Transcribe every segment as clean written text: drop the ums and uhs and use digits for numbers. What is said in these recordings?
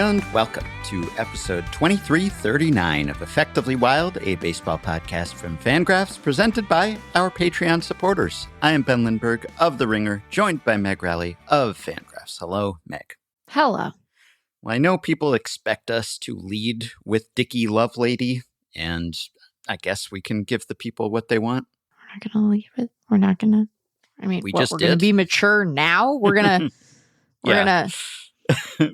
and welcome to episode 2339 of Effectively Wild, a baseball podcast from FanGraphs presented by our Patreon supporters. I am Ben Lindbergh of The Ringer, joined by Meg Rowley of FanGraphs. Hello, Meg. Hello. Well, I know people expect us to lead with Dicky Lovelady, and I guess we can give the people what they want. We're not going to leave it. We're not going to. I mean, we're going to be mature now? We're going to. We're going to.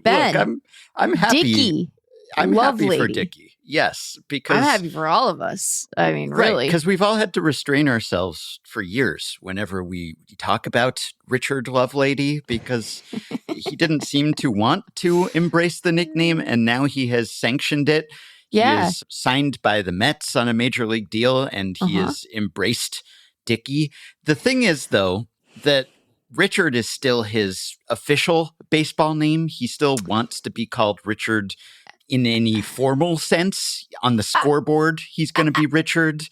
Ben. Look, I'm happy. Dicky. I'm Lovelady. happy for Dicky. Yes, because I'm happy for all of us. I mean, really. Because we've all had to restrain ourselves for years whenever we talk about Richard Lovelady, because he didn't seem to want to embrace the nickname, and now he has sanctioned it. Yeah. He is signed by the Mets on a major league deal, and he has embraced Dicky. The thing is, though, that Richard is still his official baseball name. He still wants to be called Richard in any formal sense. On the scoreboard, he's going to be Richard.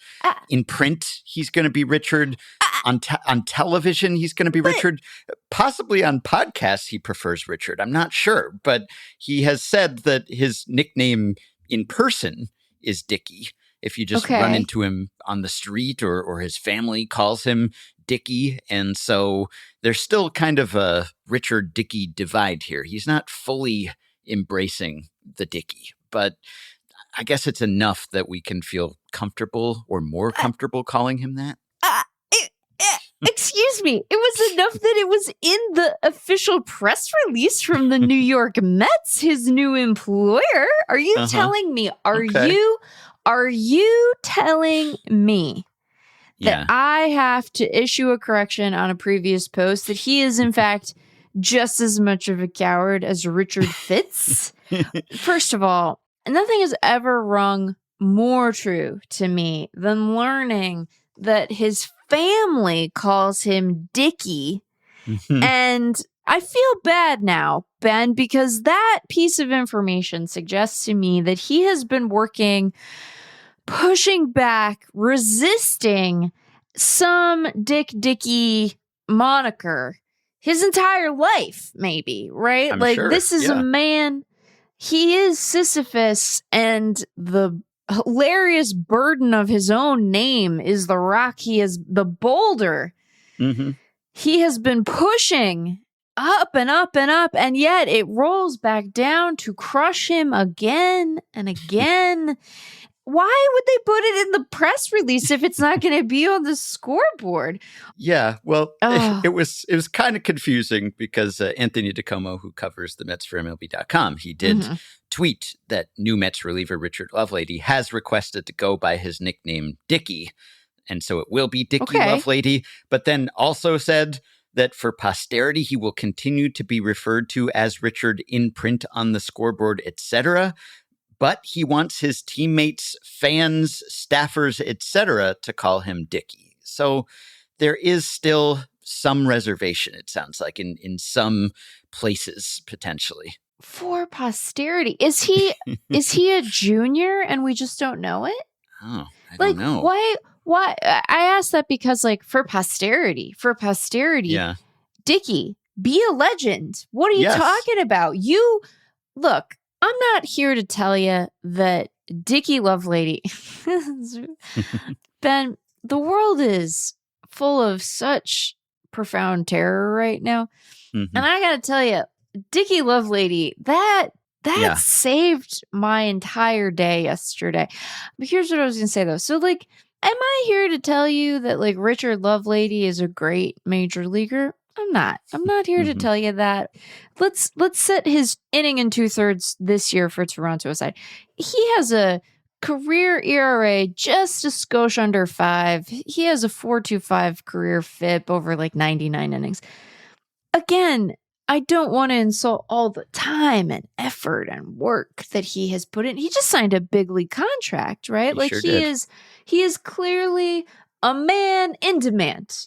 In print, he's going to be Richard. On television, he's going to be Richard. Possibly on podcasts, he prefers Richard. I'm not sure. But he has said that his nickname in person is Dicky. If you just run into him on the street or his family calls him Dicky. And so there's still kind of a Richard Dicky divide here. He's not fully embracing the Dicky, but I guess it's enough that we can feel comfortable or more comfortable calling him that. Excuse me. It was enough that it was in the official press release from the New York Mets, his new employer. Are you telling me? Are you telling me that I have to issue a correction on a previous post that he is, in fact, just as much of a coward as Richard Fitz? First of all, nothing has ever rung more true to me than learning that his family calls him Dicky. And I feel bad now, Ben, because that piece of information suggests to me that he has been pushing back, resisting some Dicky moniker his entire life, maybe, right? I'm sure. This is a man, he is Sisyphus, and the hilarious burden of his own name is the rock. He is the boulder. He has been pushing up and up and up, and yet it rolls back down to crush him again and again. Why would they put it in the press release if it's not going to be on the scoreboard? Yeah, well, it was kind of confusing because Anthony DiComo, who covers the Mets for MLB.com, he did tweet that new Mets reliever Richard Lovelady has requested to go by his nickname Dicky, and so it will be Dicky Lovelady, but then also said that for posterity, he will continue to be referred to as Richard in print on the scoreboard, etc., but he wants his teammates, fans, staffers, etc. to call him Dicky. So there is still some reservation, it sounds like, in some places, potentially. For posterity. Is he a junior and we just don't know it? Oh, I don't know. Why? I asked that because, for posterity, Dicky, be a legend. What are you talking about? Look, I'm not here to tell you that Dicky Lovelady, Ben, the world is full of such profound terror right now. And I got to tell you, Dicky Lovelady, that saved my entire day yesterday. But here's what I was going to say, though. So, am I here to tell you that, Richard Lovelady is a great major leaguer? I'm not here to tell you that. Let's set his inning and 2/3 this year for Toronto aside. He has a career ERA just a skosh under 5. He has a 4.25 career FIP over 99 innings. Again, I don't want to insult all the time and effort and work that he has put in. He just signed a big league contract, right? He is clearly a man in demand,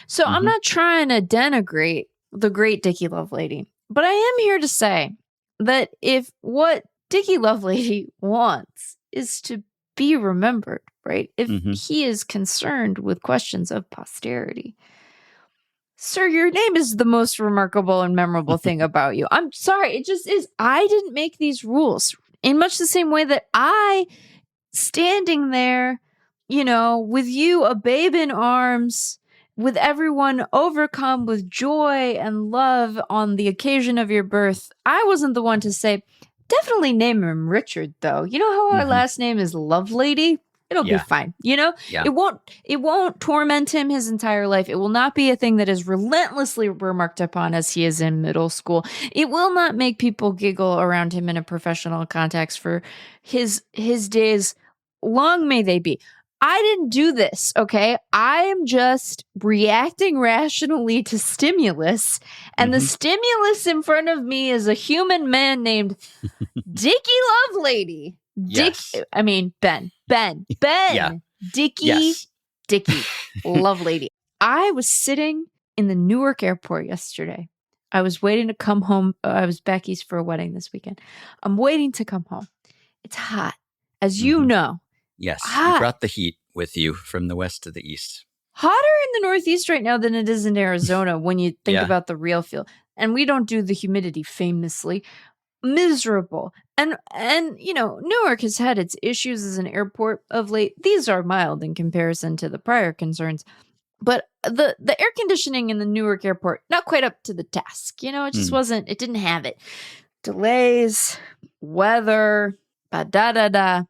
So I'm not trying to denigrate the great Dicky Lovelady, but I am here to say that if what Dicky Lovelady wants is to be remembered, right? If he is concerned with questions of posterity, Sir, your name is the most remarkable and memorable thing about you. I'm sorry. It just is. I didn't make these rules in much the same way that I, standing there, with you, a babe in arms, with everyone overcome with joy and love on the occasion of your birth. I wasn't the one to say, definitely name him Richard, though. You know how our last name is Lovelady? It'll be fine. Yeah. It won't torment him his entire life. It will not be a thing that is relentlessly remarked upon as he is in middle school. It will not make people giggle around him in a professional context for his days. Long may they be. I didn't do this, okay? I am just reacting rationally to stimulus, and the stimulus in front of me is a human man named Dicky Lovelady. Yes. Ben. Yeah. Dicky, yes. Dicky, Lovelady. I was sitting in the Newark airport yesterday. I was waiting to come home. I was back east for a wedding this weekend. I'm waiting to come home. It's hot, as you know. Yes, you brought the heat with you from the west to the east. Hotter in the Northeast right now than it is in Arizona when you think about the real feel. And we don't do the humidity famously. Miserable. And Newark has had its issues as an airport of late. These are mild in comparison to the prior concerns. But the air conditioning in the Newark airport, not quite up to the task. It just wasn't, it didn't have it. Delays, weather, da-da-da-da.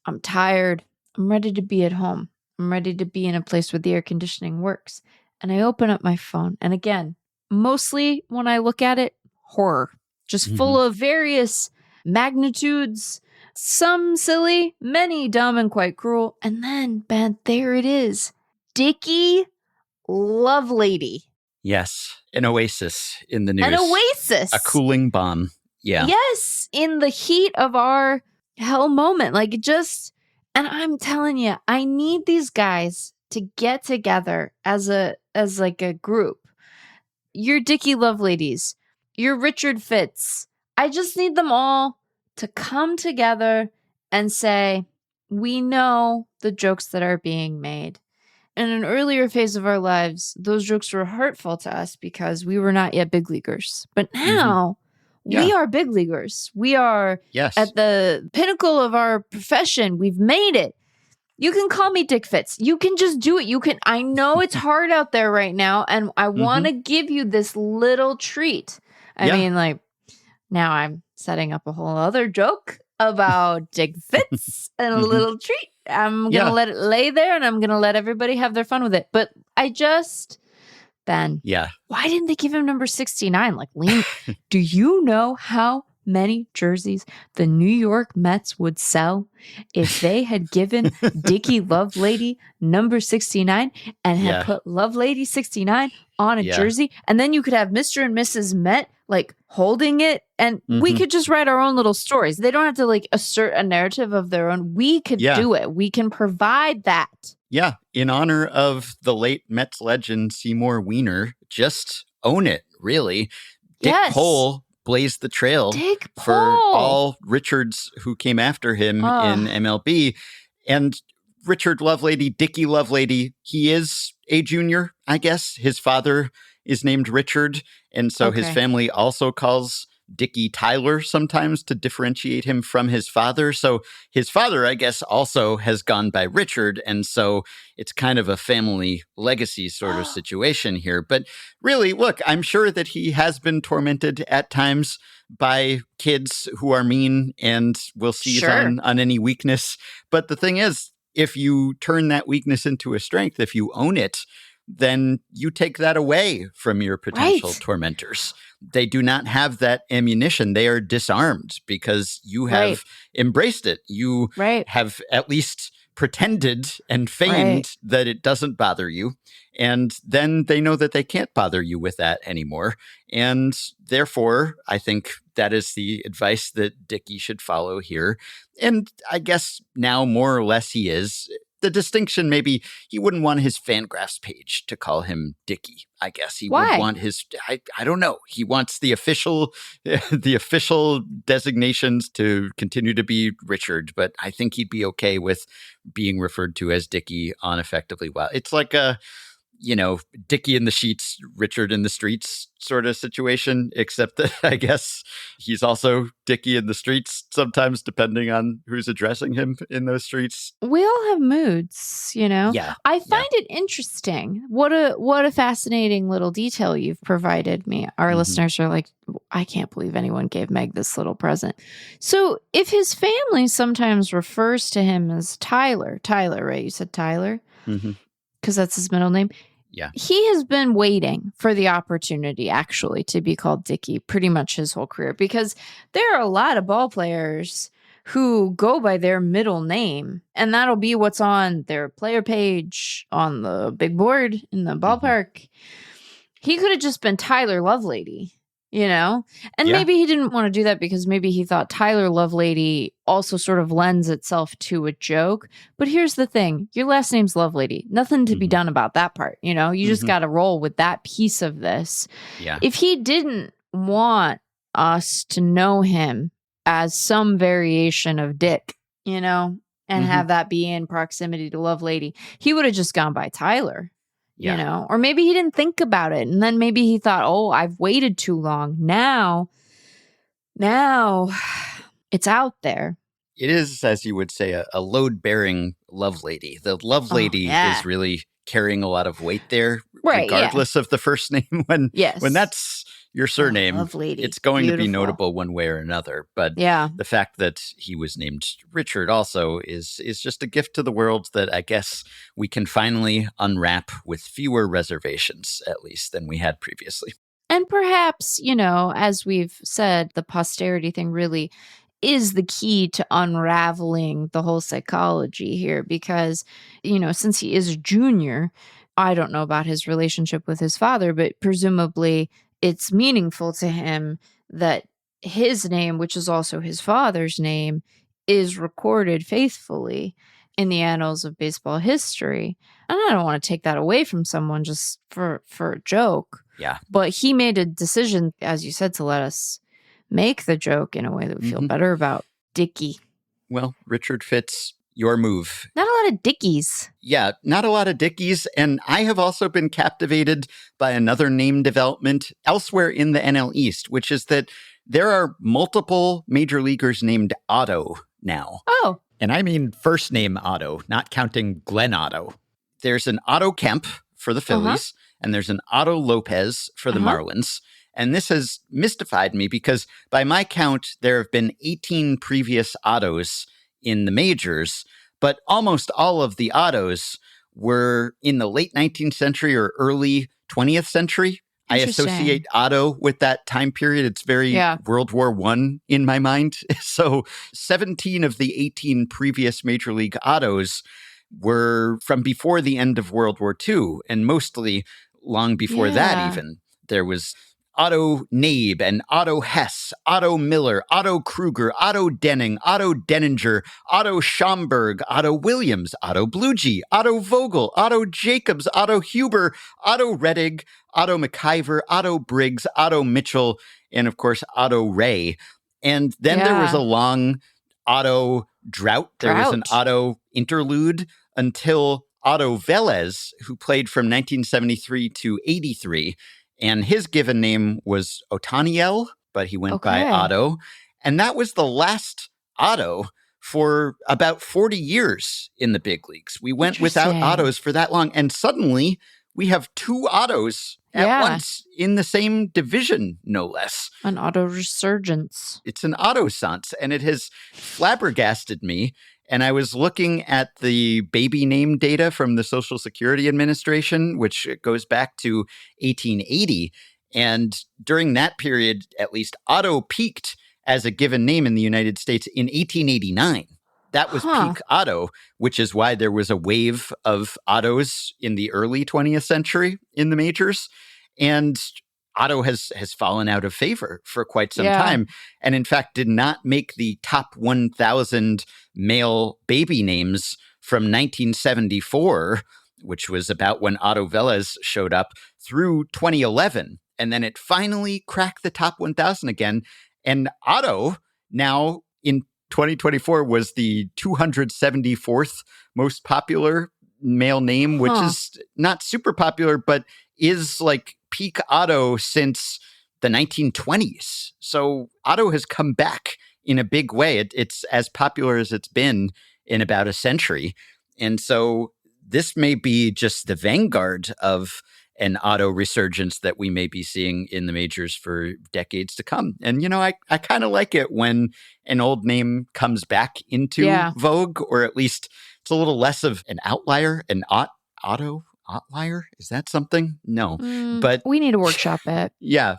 I'm tired. I'm ready to be at home. I'm ready to be in a place where the air conditioning works. And I open up my phone. And again, mostly when I look at it, horror. Just full of various magnitudes. Some silly, many dumb and quite cruel. And then, Ben, there it is. Dicky Lovelady. Yes. An oasis in the news. An oasis. A cooling bomb. Yeah. Yes. In the heat of our hell moment. And I'm telling you, I need these guys to get together as a group. You're Dicky Loveladies. You're Richard Fitz. I just need them all to come together and say, we know the jokes that are being made. In an earlier phase of our lives, those jokes were hurtful to us because we were not yet big leaguers. But now we are big leaguers. We are at the pinnacle of our profession. We've made it. You can call me Dick Fitz. You can just do it. I know it's hard out there right now, and I want to give you this little treat. Now I'm setting up a whole other joke about Dick Fitz and a little treat. I'm going to let it lay there, and I'm going to let everybody have their fun with it. But Ben, why didn't they give him number 69? Do you know how many jerseys the New York Mets would sell if they had given Dicky Lovelady number 69 and had put Lovelady 69 on a jersey? And then you could have Mr. and Mrs. Met holding it, and we could just write our own little stories. They don't have to assert a narrative of their own. We could do it. We can provide that. Yeah, in honor of the late Mets legend Seymour Wiener, just own it, really. Dick Pole blazed the trail for all Richards who came after him in MLB. And Richard Lovelady, Dicky Lovelady, he is a junior, I guess. His father is named Richard, and so his family also calls Dicky Tyler sometimes to differentiate him from his father. So his father, I guess, also has gone by Richard. And so it's kind of a family legacy sort of situation here. But really, look, I'm sure that he has been tormented at times by kids who are mean and will seize on any weakness. But the thing is, if you turn that weakness into a strength, if you own it, then you take that away from your potential tormentors. They do not have that ammunition. They are disarmed because you have embraced it. You have at least pretended and feigned that it doesn't bother you. And then they know that they can't bother you with that anymore. And therefore, I think that is the advice that Dicky should follow here. And I guess now more or less he is. The distinction, maybe he wouldn't want his FanGraphs page to call him Dicky. I guess he would want his, I don't know. He wants the official designations to continue to be Richard, but I think he'd be okay with being referred to as Dicky unaffectably well. It's like Dicky in the sheets, Richard in the streets sort of situation, except that I guess he's also Dicky in the streets sometimes, depending on who's addressing him in those streets. We all have moods, Yeah. I find it interesting. What a fascinating little detail you've provided me. Our listeners are like, I can't believe anyone gave Meg this little present. So if his family sometimes refers to him as Tyler, right? You said Tyler? Because that's his middle name. Yeah. He has been waiting for the opportunity, actually, to be called Dicky pretty much his whole career, because there are a lot of ball players who go by their middle name, and that'll be what's on their player page on the big board in the ballpark. He could have just been Tyler Lovelady, and maybe he didn't want to do that because maybe he thought Tyler Lovelady also sort of lends itself to a joke. But here's the thing. Your last name's Lovelady. Nothing to be done about that part. You just got to roll with that piece of this. Yeah. If he didn't want us to know him as some variation of Dick, and have that be in proximity to Lovelady, he would have just gone by Tyler. Or maybe he didn't think about it. And then maybe he thought, oh, I've waited too long. Now it's out there. It is, as you would say, a load-bearing Lovelady. The Lovelady is really carrying a lot of weight there, regardless of the first name. When that's your surname, it's going to be notable one way or another. But the fact that he was named Richard also is just a gift to the world that I guess we can finally unwrap with fewer reservations, at least, than we had previously. And perhaps, as we've said, the posterity thing really is the key to unraveling the whole psychology here, because, since he is a junior, I don't know about his relationship with his father, but presumably it's meaningful to him that his name, which is also his father's name, is recorded faithfully in the annals of baseball history. And I don't want to take that away from someone just for a joke. Yeah. But he made a decision, as you said, to let us make the joke in a way that we feel better about. Dicky. Well, Richard fits your move. Not a lot of Dickies. Yeah, not a lot of Dickies. And I have also been captivated by another name development elsewhere in the NL East, which is that there are multiple major leaguers named Otto now. Oh. And I mean first name Otto, not counting Glenn Otto. There's an Otto Kemp for the Phillies, and there's an Otto Lopez for the Marlins. And this has mystified me because by my count, there have been 18 previous Ottos in the majors, but almost all of the Ottos were in the late 19th century or early 20th century. I associate Otto with that time period. It's very World War I in my mind. So 17 of the 18 previous Major League Ottos were from before the end of World War II, and mostly long before that even. There was Otto Nabe and Otto Hess, Otto Miller, Otto Kruger, Otto Denning, Otto Denninger, Otto Schomburg, Otto Williams, Otto Bluegee, Otto Vogel, Otto Jacobs, Otto Huber, Otto Rettig, Otto McIver, Otto Briggs, Otto Mitchell, and of course, Otto Ray. And then there was a long Otto drought. There was an Otto interlude until Otto Velez, who played from 1973 to 83. And his given name was Otaniel, but he went by Otto. And that was the last Otto for about 40 years in the big leagues. We went without Ottos for that long. And suddenly we have two Ottos at once in the same division, no less. An Otto resurgence. It's an Otto-sance, and it has flabbergasted me. And I was looking at the baby name data from the Social Security Administration, which goes back to 1880. And during that period, at least, Otto peaked as a given name in the United States in 1889. That was peak Otto, which is why there was a wave of Ottos in the early 20th century in the majors. And Otto has fallen out of favor for quite some time, and in fact did not make the top 1,000 male baby names from 1974, which was about when Otto Velez showed up, through 2011. And then it finally cracked the top 1,000 again. And Otto now in 2024 was the 274th most popular male name, which is not super popular, but is like peak Otto since the 1920s. So Otto has come back in a big way. It's as popular as it's been in about a century. And so this may be just the vanguard of an Otto resurgence that we may be seeing in the majors for decades to come. And, I kind of like it when an old name comes back into vogue, or at least it's a little less of an outlier, an Otto outlier. Is that something? No, but we need to workshop it.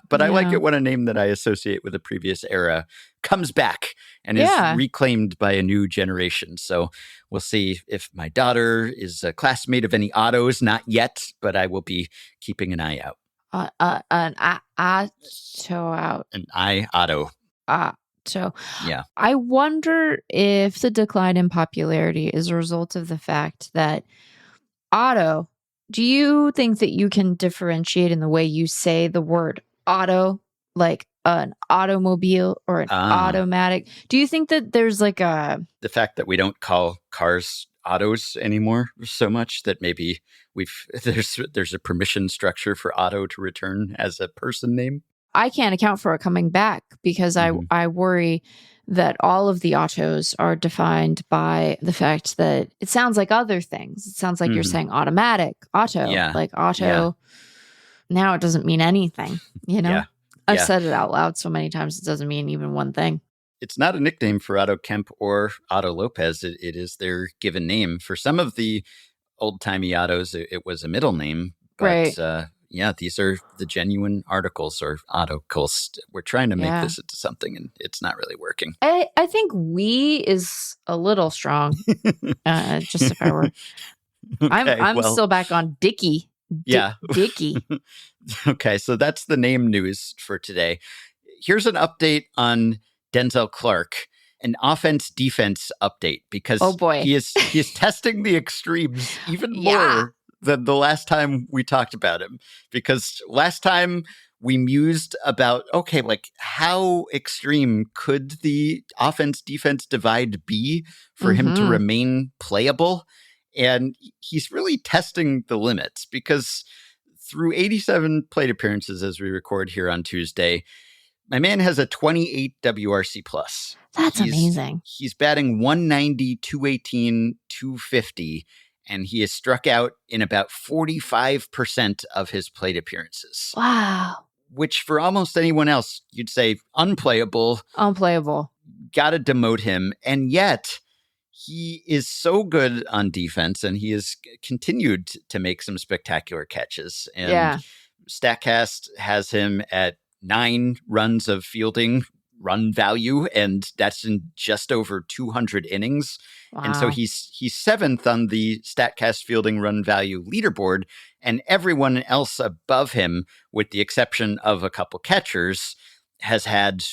But I like it when a name that I associate with a previous era comes back and is reclaimed by a new generation. So we'll see if my daughter is a classmate of any Ottos. Not yet, but I will be keeping an eye out. An Otto out. An Otto. So yeah. I wonder if the decline in popularity is a result of the fact that Otto, do you think that you can differentiate in the way you say the word auto, like an automobile or an automatic? Do you think that there's like the fact that we don't call cars autos anymore so much that maybe there's a permission structure for Otto to return as a person name? I can't account for it coming back because I worry that all of the Ottos are defined by the fact that it sounds like other things. It sounds like you're saying automatic, auto, like auto. Yeah. Now it doesn't mean anything, I've said it out loud so many times it doesn't mean even one thing. It's not a nickname for Otto Kemp or Otto Lopez. It is their given name. For some of the old-timey Ottos, it was a middle name. But, right. These are the genuine articles or articles. We're trying to make this into something, and it's not really working. I think "we" is a little strong. Just if I were, I'm still back on Dicky. Dicky. Okay, so that's the name news for today. Here's an update on Denzel Clarke, an offense-defense update, because he is testing the extremes even more than the last time we talked about him. Because last time we mused about, how extreme could the offense-defense divide be for him to remain playable? And he's really testing the limits, because through 87 plate appearances as we record here on Tuesday, my man has a 28 WRC plus. That's amazing. He's batting 190, 218, 250, and he has struck out in about 45% of his plate appearances. Wow. Which for almost anyone else, you'd say unplayable. Unplayable. Got to demote him. And yet he is so good on defense, and he has continued to make some spectacular catches. And StatCast has him at 9 runs of fielding run value, and that's in just over 200 innings. Wow. And so he's 7th on the StatCast fielding run value leaderboard, and everyone else above him, with the exception of a couple catchers, has had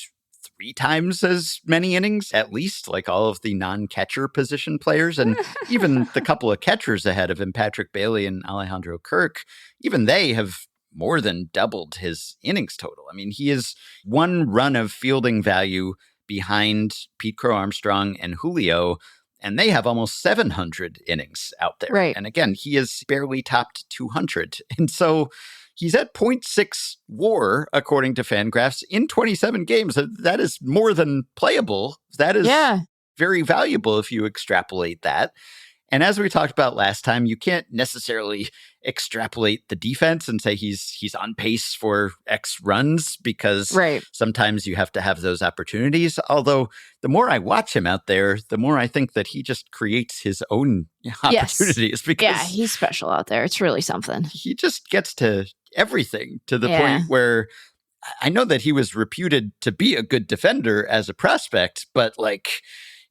3 times as many innings, at least, like all of the non-catcher position players. And even the couple of catchers ahead of him, Patrick Bailey and Alejandro Kirk, even they have more than doubled his innings total. I mean, he is 1 run of fielding value behind Pete Crow Armstrong and Julio, and they have almost 700 innings out there. Right. And again, he is barely topped 200. And so he's at 0.6 WAR, according to FanGraphs, in 27 games. That is more than playable. That is very valuable if you extrapolate that. And as we talked about last time, you can't necessarily extrapolate the defense and say he's on pace for X runs, because sometimes you have to have those opportunities. Although the more I watch him out there, the more I think that he just creates his own opportunities. Because he's special out there. It's really something. He just gets to everything, to the point where I know that he was reputed to be a good defender as a prospect, but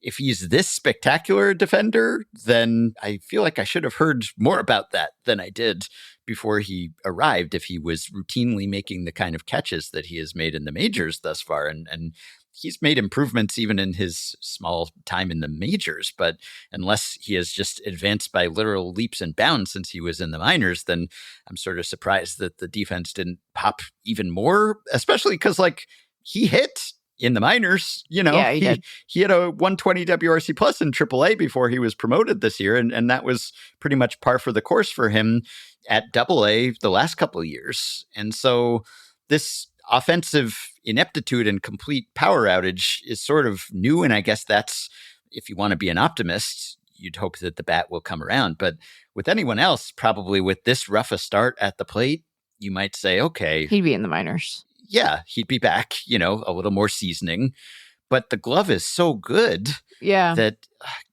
if he's this spectacular a defender, then I feel like I should have heard more about that than I did before he arrived, if he was routinely making the kind of catches that he has made in the majors thus far. And he's made improvements even in his small time in the majors, but unless he has just advanced by literal leaps and bounds since he was in the minors, then I'm sort of surprised that the defense didn't pop even more, especially because he hit in the minors. Yeah, he had a 120 WRC plus in AAA before he was promoted this year, and that was pretty much par for the course for him at AA the last couple of years. And so this offensive ineptitude and complete power outage is sort of new, and I guess that's, if you want to be an optimist, you'd hope that the bat will come around. But with anyone else, probably with this rough a start at the plate, you might say, okay, he'd be in the minors. Yeah, he'd be back, a little more seasoning. But the glove is so good that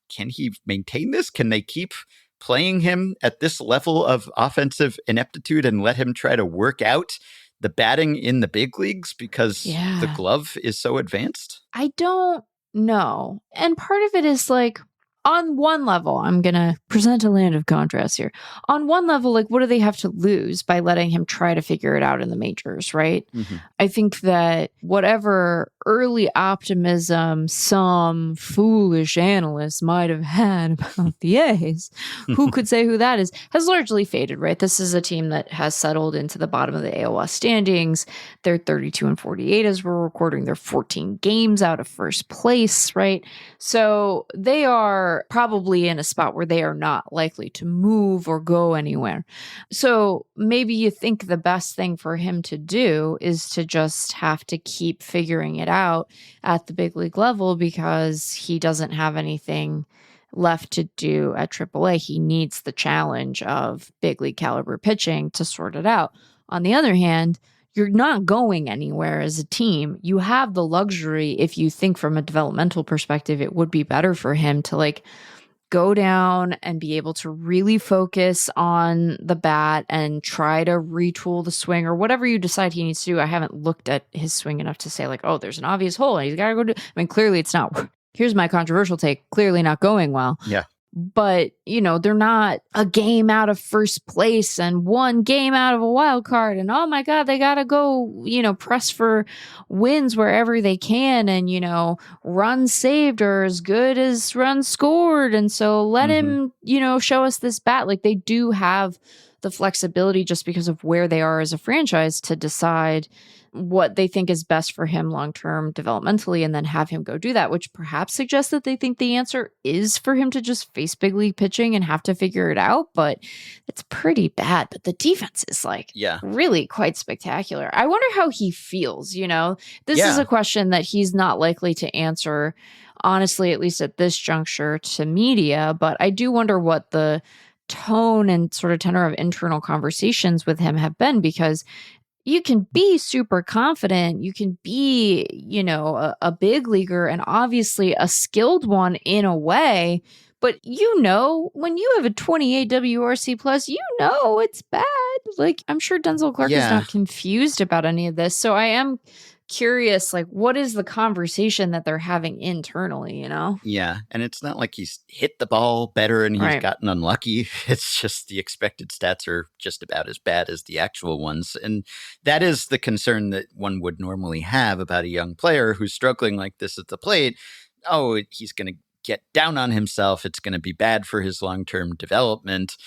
can he maintain this? Can they keep playing him at this level of offensive ineptitude and let him try to work out the batting in the big leagues because the glove is so advanced? I don't know. And part of it is like, on one level, I'm going to present a land of contrast here. On one level, like, what do they have to lose by letting him try to figure it out in the majors, right? Mm-hmm. I think that whatever early optimism some foolish analysts might have had about the A's, who could say who that is, has largely faded, right? This is a team that has settled into the bottom of the AOS standings. They're 32-48 as we're recording. They're 14 games out of first place, right? So they are probably in a spot where they are not likely to move or go anywhere. So maybe you think the best thing for him to do is to just have to keep figuring it out at the big league level because he doesn't have anything left to do at AAA. He needs the challenge of big league caliber pitching to sort it out. On the other hand, you're not going anywhere as a team. You have the luxury, if you think from a developmental perspective, it would be better for him to like go down and be able to really focus on the bat and try to retool the swing or whatever you decide he needs to do. I haven't looked at his swing enough to say like, oh, there's an obvious hole and he's got to go do. I mean, clearly it's not. Here's my controversial take. Clearly not going well. Yeah. But, they're not a game out of first place and one game out of a wild card. And, oh, my God, they got to go, press for wins wherever they can. And, runs saved are as good as runs scored. And so let him, show us this bat. Like they do have the flexibility just because of where they are as a franchise to decide what they think is best for him long-term developmentally and then have him go do that, which perhaps suggests that they think the answer is for him to just face big league pitching and have to figure it out. But it's pretty bad. But the defense is really quite spectacular. I wonder how he feels, This is a question that he's not likely to answer, honestly, at least at this juncture to media. But I do wonder what the tone and sort of tenor of internal conversations with him have been, because you can be super confident. You can be, a big leaguer and obviously a skilled one in a way. But, when you have a 28 WRC plus, it's bad. Like, I'm sure Denzel Clarke is not confused about any of this. So I am curious, like, what is the conversation that they're having internally, Yeah. And it's not like he's hit the ball better and he's gotten unlucky. It's just the expected stats are just about as bad as the actual ones. And that is the concern that one would normally have about a young player who's struggling like this at the plate. Oh, he's going to get down on himself. It's going to be bad for his long-term development.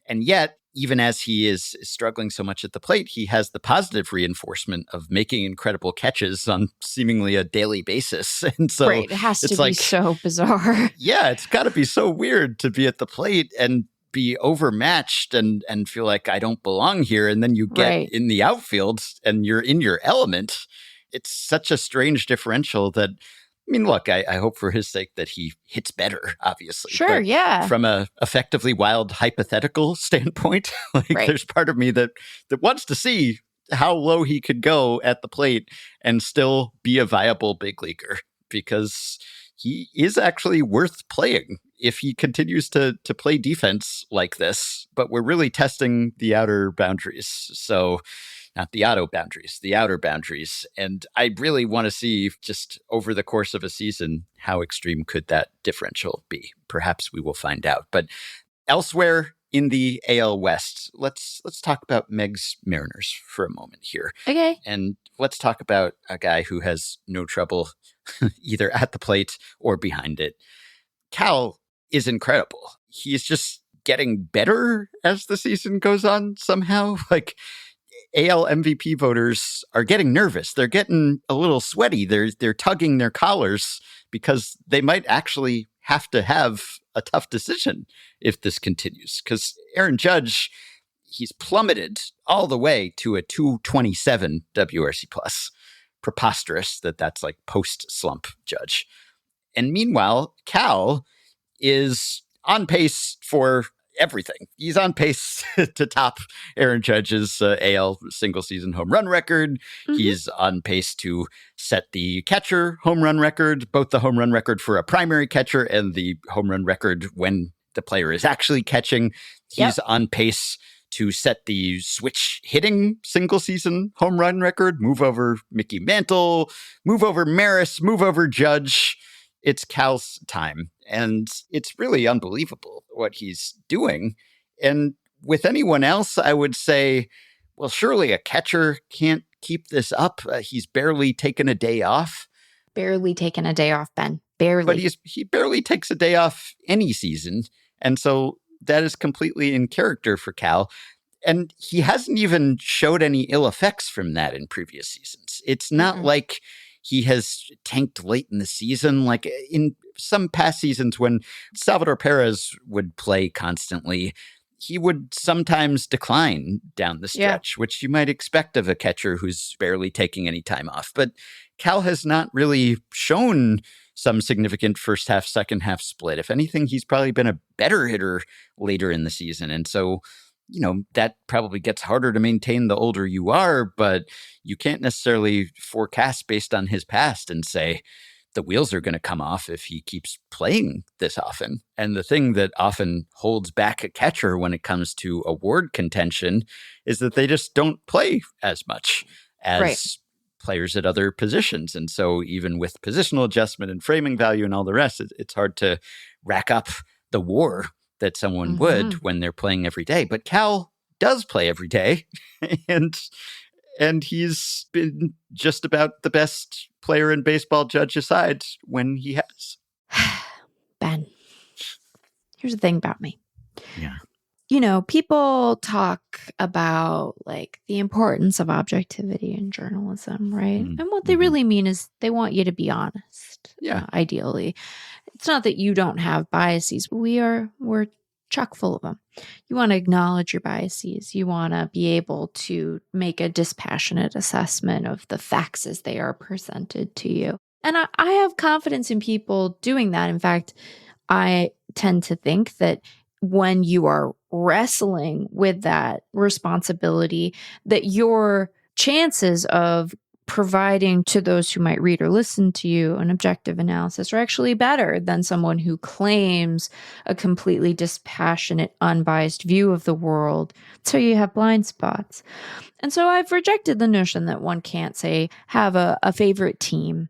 And yet, even as he is struggling so much at the plate, he has the positive reinforcement of making incredible catches on seemingly a daily basis. And so it has to be so bizarre. Yeah, it's got to be so weird to be at the plate and be overmatched and feel like I don't belong here. And then you get in the outfield and you're in your element. It's such a strange differential that, I mean, look, I hope for his sake that he hits better, obviously. Sure, but from a effectively wild hypothetical standpoint, there's part of me that wants to see how low he could go at the plate and still be a viable big leaguer, because he is actually worth playing if he continues to play defense like this. But we're really testing the outer boundaries. So not the Otto boundaries, the outer boundaries. And I really want to see just over the course of a season, how extreme could that differential be? Perhaps we will find out. But elsewhere in the AL West, let's talk about Meg's Mariners for a moment here. Okay. And let's talk about a guy who has no trouble either at the plate or behind it. Cal is incredible. He's just getting better as the season goes on somehow. Like, AL MVP voters are getting nervous. They're getting a little sweaty. They're tugging their collars because they might actually have to have a tough decision if this continues. Because Aaron Judge, he's plummeted all the way to a 227 WRC plus. Preposterous that's like post-slump Judge. And meanwhile, Cal is on pace for everything. He's on pace to top Aaron Judge's AL single-season home run record. He's on pace to set the catcher home run record, both the home run record for a primary catcher and the home run record when the player is actually catching. He's on pace to set the switch hitting single season home run record, move over Mickey Mantle, move over Maris, move over Judge. It's Cal's time. And it's really unbelievable what he's doing. And with anyone else, I would say, well, surely a catcher can't keep this up. He's barely taken a day off. Barely taken a day off, Ben. Barely. But he barely takes a day off any season. And so that is completely in character for Cal. And he hasn't even showed any ill effects from that in previous seasons. It's not like he has tanked late in the season. Like in some past seasons when Salvador Perez would play constantly, he would sometimes decline down the stretch, which you might expect of a catcher who's barely taking any time off. But Cal has not really shown some significant first half, second half split. If anything, he's probably been a better hitter later in the season. And so, you know, that probably gets harder to maintain the older you are, but you can't necessarily forecast based on his past and say the wheels are going to come off if he keeps playing this often. And the thing that often holds back a catcher when it comes to award contention is that they just don't play as much as players at other positions. And so even with positional adjustment and framing value and all the rest, it's hard to rack up the WAR that someone would when they're playing every day. But Cal does play every day, and he's been just about the best player in baseball, Judge aside, when he has. Ben, here's the thing about me. Yeah. You know, people talk about like the importance of objectivity in journalism, right? And what they really mean is they want you to be honest. Ideally. It's not that you don't have biases. We're chock full of them. You want to acknowledge your biases. You want to be able to make a dispassionate assessment of the facts as they are presented to you. And I have confidence in people doing that. In fact, I tend to think that when you are wrestling with that responsibility, that your chances of providing to those who might read or listen to you an objective analysis are actually better than someone who claims a completely dispassionate, unbiased view of the world. So you have blind spots. And so I've rejected the notion that one can't, say, have a favorite team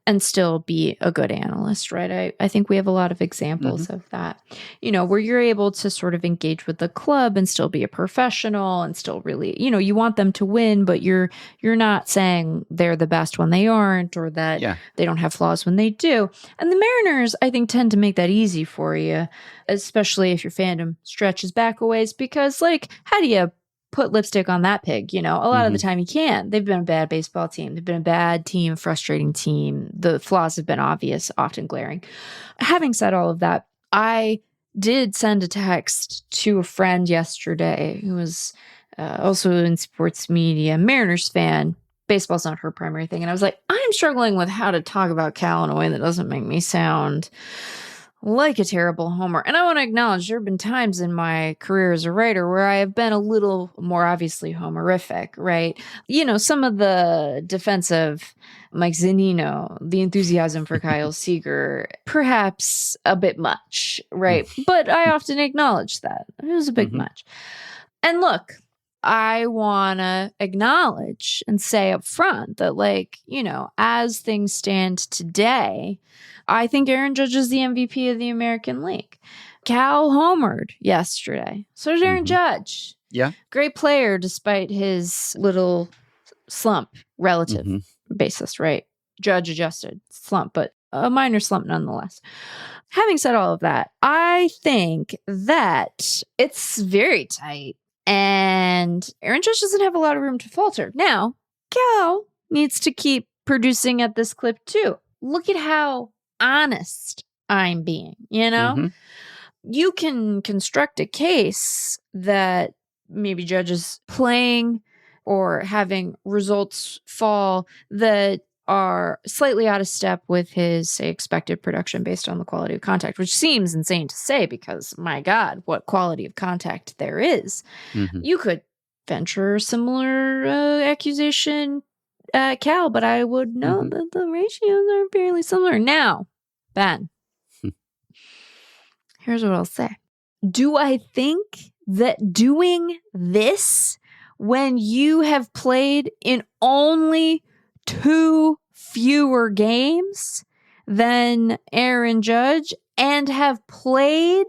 and still be a good analyst, right? I think we have a lot of examples of that, you know, where you're able to sort of engage with the club and still be a professional and still really, you know, you want them to win, but you're not saying they're the best when they aren't, or that they don't have flaws when they do. And the Mariners, I think, tend to make that easy for you, especially if your fandom stretches back a ways, because like, how do you put lipstick on that pig? You know, a lot of the time you can't. They've been a bad baseball team. They've been a bad team, frustrating team. The flaws have been obvious, often glaring. Having said all of that, I did send a text to a friend yesterday who was also in sports media, Mariners fan. Baseball's not her primary thing. And I was like, I'm struggling with how to talk about Cal in a way that doesn't make me sound like a terrible homer. And I want to acknowledge there have been times in my career as a writer where I have been a little more obviously homerific, right? You know, some of the defense of Mike Zunino, the enthusiasm for Kyle Seager, perhaps a bit much, right? But I often acknowledge that. It was a bit much. And look, I want to acknowledge and say up front that, like, you know, as things stand today, I think Aaron Judge is the MVP of the American League. Cal homered yesterday. So did Aaron Judge. Yeah. Great player despite his little slump, relative basis, right? Judge adjusted slump, but a minor slump nonetheless. Having said all of that, I think that it's very tight. And Aaron Judge doesn't have a lot of room to falter. Now, Cal needs to keep producing at this clip too. Look at how honest I'm being, you know? Mm-hmm. You can construct a case that maybe Judge is playing or having results fall that are slightly out of step with his, say, expected production based on the quality of contact, which seems insane to say because, my God, what quality of contact there is. Mm-hmm. You could venture a similar accusation at Cal, but I would note that the ratios are fairly similar. Now, Ben, here's what I'll say. Do I think that doing this when you have played in only 2 fewer games than Aaron Judge and have played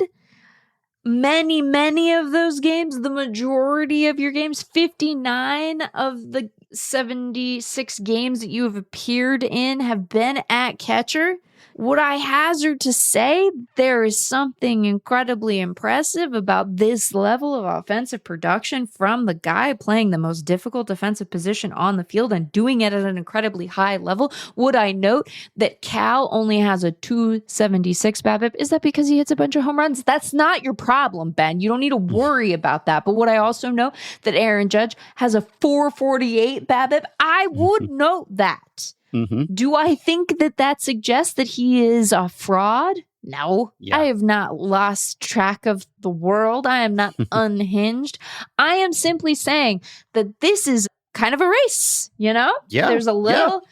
many of those games, the majority of your games, 59 of the 76 games that you have appeared in have been at catcher? Would I hazard to say there is something incredibly impressive about this level of offensive production from the guy playing the most difficult defensive position on the field and doing it at an incredibly high level? Would I note that Cal only has a 276 BABIP? Is that because he hits a bunch of home runs? That's not your problem, Ben. You don't need to worry about that. But would I also know that Aaron Judge has a 448 BABIP? I would note that. Mm-hmm. Do I think that suggests that he is a fraud? No. Yeah. I have not lost track of the world. I am not unhinged. I am simply saying that this is kind of a race, you know? Yeah. There's a little,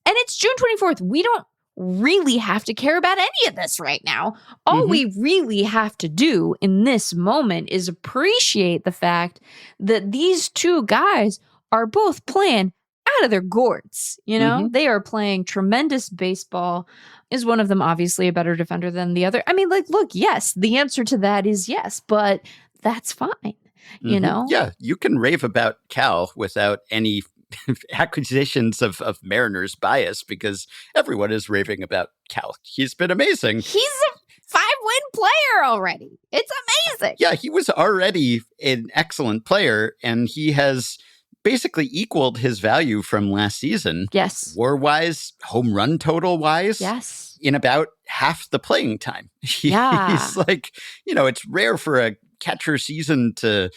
and it's June 24th. We don't really have to care about any of this right now. All we really have to do in this moment is appreciate the fact that these 2 guys are both playing out of their gourds, you know? They are playing tremendous baseball. Is one of them obviously a better defender than the other? I mean, like, look, yes, the answer to that is yes, but that's fine, you know? Yeah, you can rave about Cal without any accusations of Mariners bias because everyone is raving about Cal. He's been amazing. He's a 5-win player already. It's amazing. Yeah, he was already an excellent player, and he has basically equaled his value from last season. Yes. WAR-wise, home run total-wise. Yes. In about half the playing time. Yeah. He's like, you know, it's rare for a catcher season to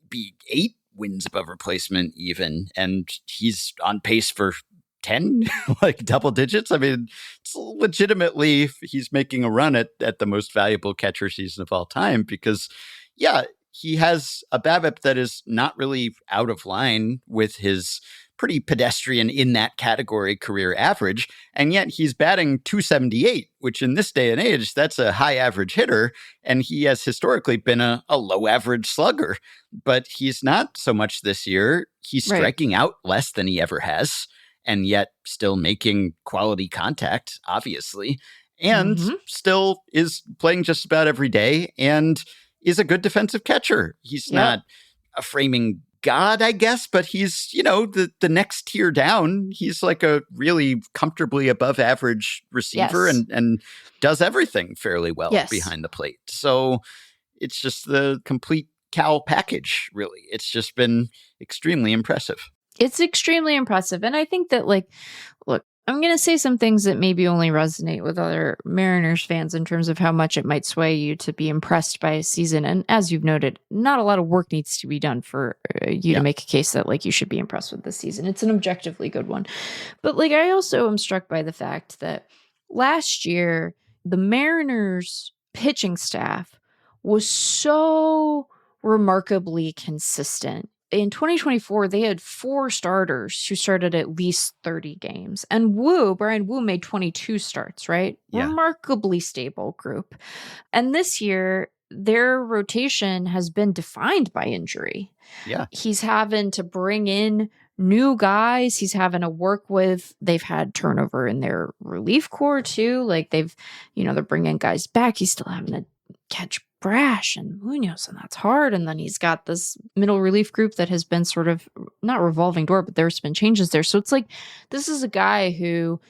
be 8 wins above replacement even, and he's on pace for 10, like double digits. I mean, it's legitimately, he's making a run at the most valuable catcher season of all time because, yeah, he has a BABIP that is not really out of line with his pretty pedestrian in that category career average. And yet he's batting 278, which in this day and age, that's a high average hitter. And he has historically been a low average slugger, but he's not so much this year. He's striking out less than he ever has, and yet still making quality contact, obviously, and still is playing just about every day and is a good defensive catcher. He's not a framing god, I guess, but he's, you know, the next tier down. He's like a really comfortably above average receiver and does everything fairly well behind the plate. So it's just the complete Cal package, really. It's just been extremely impressive. It's extremely impressive. And I think that, like, look, I'm going to say some things that maybe only resonate with other Mariners fans in terms of how much it might sway you to be impressed by a season. And as you've noted, not a lot of work needs to be done for you to make a case that, like, you should be impressed with this season. It's an objectively good one. But, like, I also am struck by the fact that last year, the Mariners pitching staff was so remarkably consistent. In 2024, they had 4 starters who started at least 30 games. And Bryan Woo made 22 starts, right? Yeah. Remarkably stable group. And this year, their rotation has been defined by injury. Yeah. He's having to bring in new guys. He's having to work with, they've had turnover in their relief corps too. Like they're bringing guys back. He's still having to catch Brash and Munoz, and that's hard. And then he's got this middle relief group that has been sort of not revolving door, but there's been changes there. So it's like, this is a guy who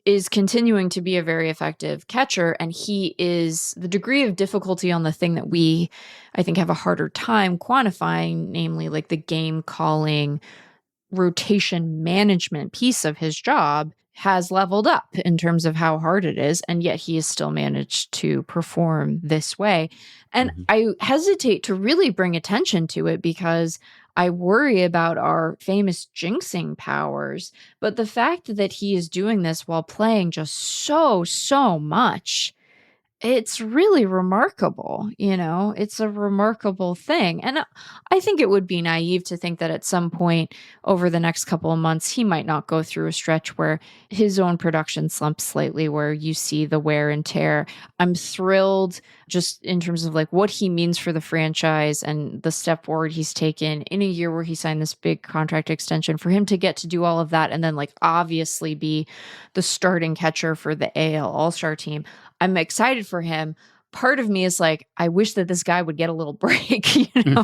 is continuing to be a very effective catcher. And he is the degree of difficulty on the thing that we, I think, have a harder time quantifying, namely like the game calling, rotation management piece of his job has leveled up in terms of how hard it is. And yet he has still managed to perform this way. And I hesitate to really bring attention to it because I worry about our famous jinxing powers. But the fact that he is doing this while playing just so much, it's really remarkable, it's a remarkable thing. And I think it would be naive to think that at some point over the next couple of months, he might not go through a stretch where his own production slumps slightly, where you see the wear and tear. I'm thrilled just in terms of like what he means for the franchise and the step forward he's taken in a year where he signed this big contract extension, for him to get to do all of that and then like obviously be the starting catcher for the AL All-Star team. I'm excited for him. Part of me is like, I wish that this guy would get a little break,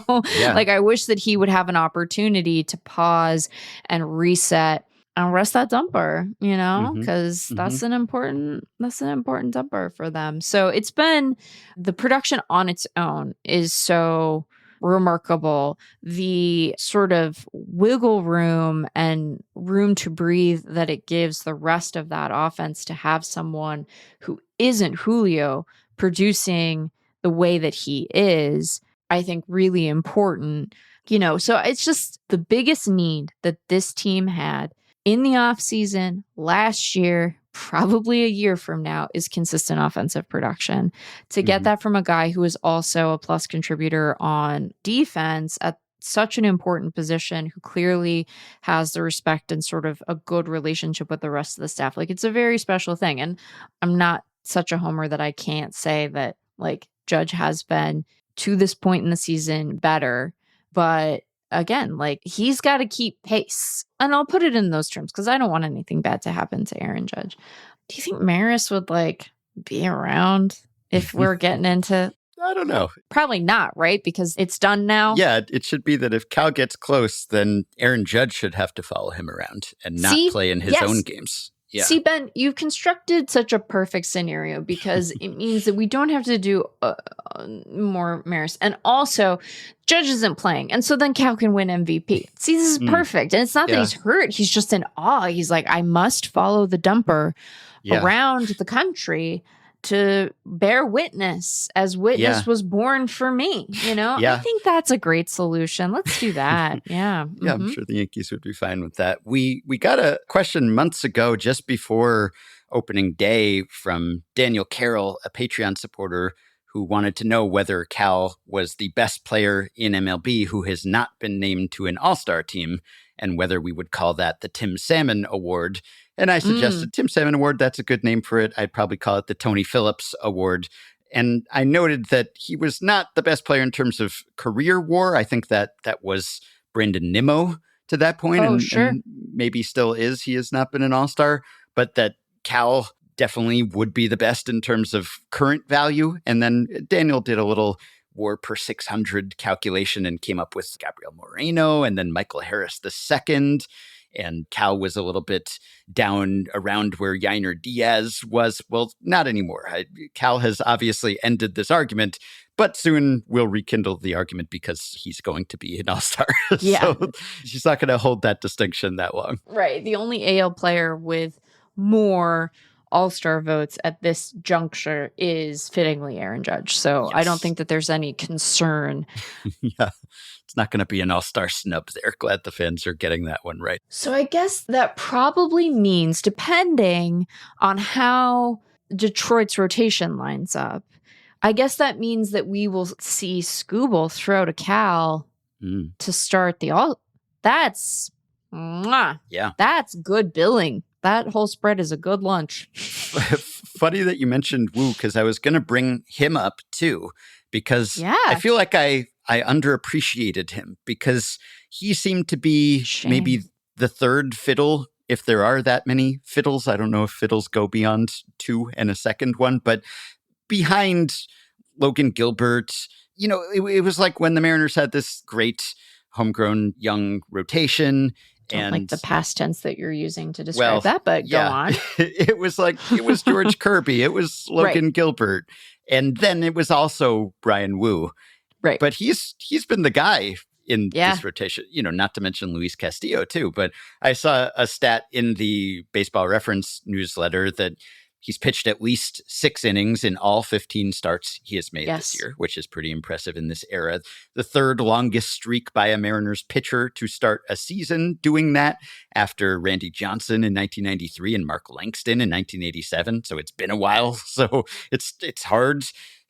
Like I wish that he would have an opportunity to pause and reset and rest that dumper, because that's an important dumper for them. So it's been, the production on its own is so remarkable. The sort of wiggle room and room to breathe that it gives the rest of that offense to have someone who isn't Julio producing the way that he is, I think really important. So it's just the biggest need that this team had in the offseason last year, probably a year from now, is consistent offensive production. To get that from a guy who is also a plus contributor on defense at such an important position, who clearly has the respect and sort of a good relationship with the rest of the staff. Like, it's a very special thing. And I'm not such a homer that I can't say that like Judge has been to this point in the season better, but again, like he's got to keep pace. And I'll put it in those terms because I don't want anything bad to happen to Aaron Judge. Do you think Maris would like be around if we're getting into? I don't know. Probably not, right? Because it's done now. Yeah, it should be that if Cal gets close, then Aaron Judge should have to follow him around and not play in his own games. Yeah. See, Ben, you've constructed such a perfect scenario because it means that we don't have to do more Maris. And also, Judge isn't playing. And so then Cal can win MVP. See, this is perfect. And it's not that he's hurt. He's just in awe. He's like, I must follow the dumper around the country to bear witness, as witness was born for me. I think that's a great solution. Let's do that. Yeah. I'm sure the Yankees would be fine with that. We got a question months ago, just before opening day, from Daniel Carroll, a Patreon supporter, who wanted to know whether Cal was the best player in MLB who has not been named to an all-star team, and whether we would call that the Tim Salmon Award. And I suggested Tim Salmon Award, that's a good name for it. I'd probably call it the Tony Phillips Award. And I noted that he was not the best player in terms of career WAR. I think that was Brandon Nimmo to that point. And maybe still is. He has not been an all-star. But that Cal definitely would be the best in terms of current value. And then Daniel did a little WAR per 600 calculation and came up with Gabriel Moreno and then Michael Harris II. And Cal was a little bit down around where Yainer Diaz was. Well, not anymore. Cal has obviously ended this argument, but soon we'll rekindle the argument because he's going to be an all-star. So she's not going to hold that distinction that long. Right. The only AL player with more all-star votes at this juncture is fittingly Aaron Judge. So I don't think that there's any concern. It's not going to be an all-star snub there. Glad the fans are getting that one right. So I guess that probably means, depending on how Detroit's rotation lines up, I guess that means that we will see Skubal throw to Cal to start the all. That's good billing. That whole spread is a good lunch. Funny that you mentioned Woo, because I was going to bring him up too, because I feel like I underappreciated him, because he seemed to be maybe the third fiddle, if there are that many fiddles. I don't know if fiddles go beyond two and a second one, but behind Logan Gilbert, it was like when the Mariners had this great homegrown young rotation, Don't like the past tense that you're using to describe that, but go on. It was George Kirby. It was Logan Gilbert. And then it was also Bryan Woo. Right. But he's been the guy in this rotation, not to mention Luis Castillo too. But I saw a stat in the Baseball Reference newsletter that he's pitched at least 6 innings in all 15 starts he has made this year, which is pretty impressive in this era. The 3rd longest streak by a Mariners pitcher to start a season doing that, after Randy Johnson in 1993 and Mark Langston in 1987. So it's been a while. So it's hard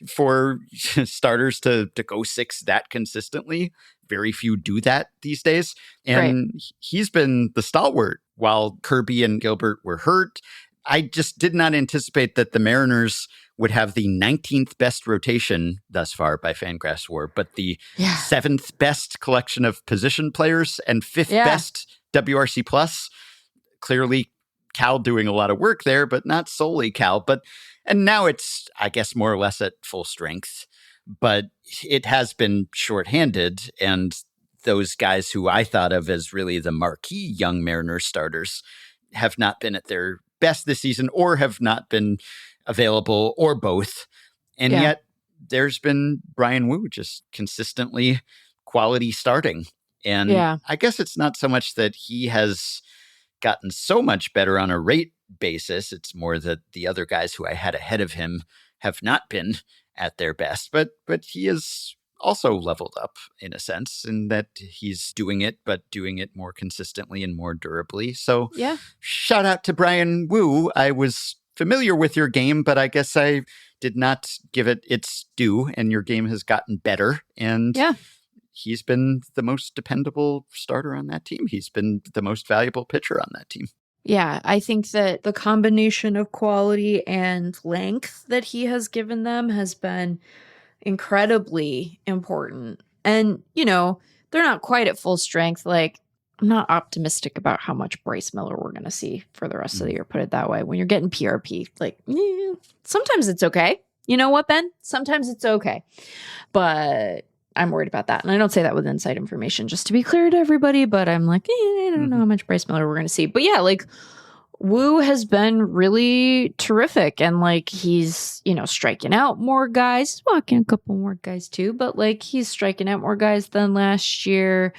for starters to go 6 that consistently. Very few do that these days. And he's been the stalwart while Kirby and Gilbert were hurt. I just did not anticipate that the Mariners would have the 19th best rotation thus far by FanGraphs WAR, but the 7th best collection of position players and 5th best WRC plus. Clearly Cal doing a lot of work there, but not solely Cal. And now it's, I guess, more or less at full strength, but it has been shorthanded. And those guys who I thought of as really the marquee young Mariners starters have not been at their best this season, or have not been available, or both. And yet there's been Bryan Woo just consistently quality starting. And I guess it's not so much that he has gotten so much better on a rate basis. It's more that the other guys who I had ahead of him have not been at their best, but he is also leveled up in a sense, in that he's doing it, but doing it more consistently and more durably. So shout out to Bryan Woo. I was familiar with your game, but I guess I did not give it its due, and your game has gotten better. And he's been the most dependable starter on that team. He's been the most valuable pitcher on that team. Yeah, I think that the combination of quality and length that he has given them has been incredibly important. And, they're not quite at full strength. Like, I'm not optimistic about how much Bryce Miller we're going to see for the rest of the year, put it that way. When you're getting PRP, sometimes it's okay. You know what, Ben? Sometimes it's okay. But I'm worried about that. And I don't say that with inside information, just to be clear to everybody, but I'm like, I don't know how much Bryce Miller we're going to see. But Woo has been really terrific, and he's, striking out more guys, walking a couple more guys too, but he's striking out more guys than last year.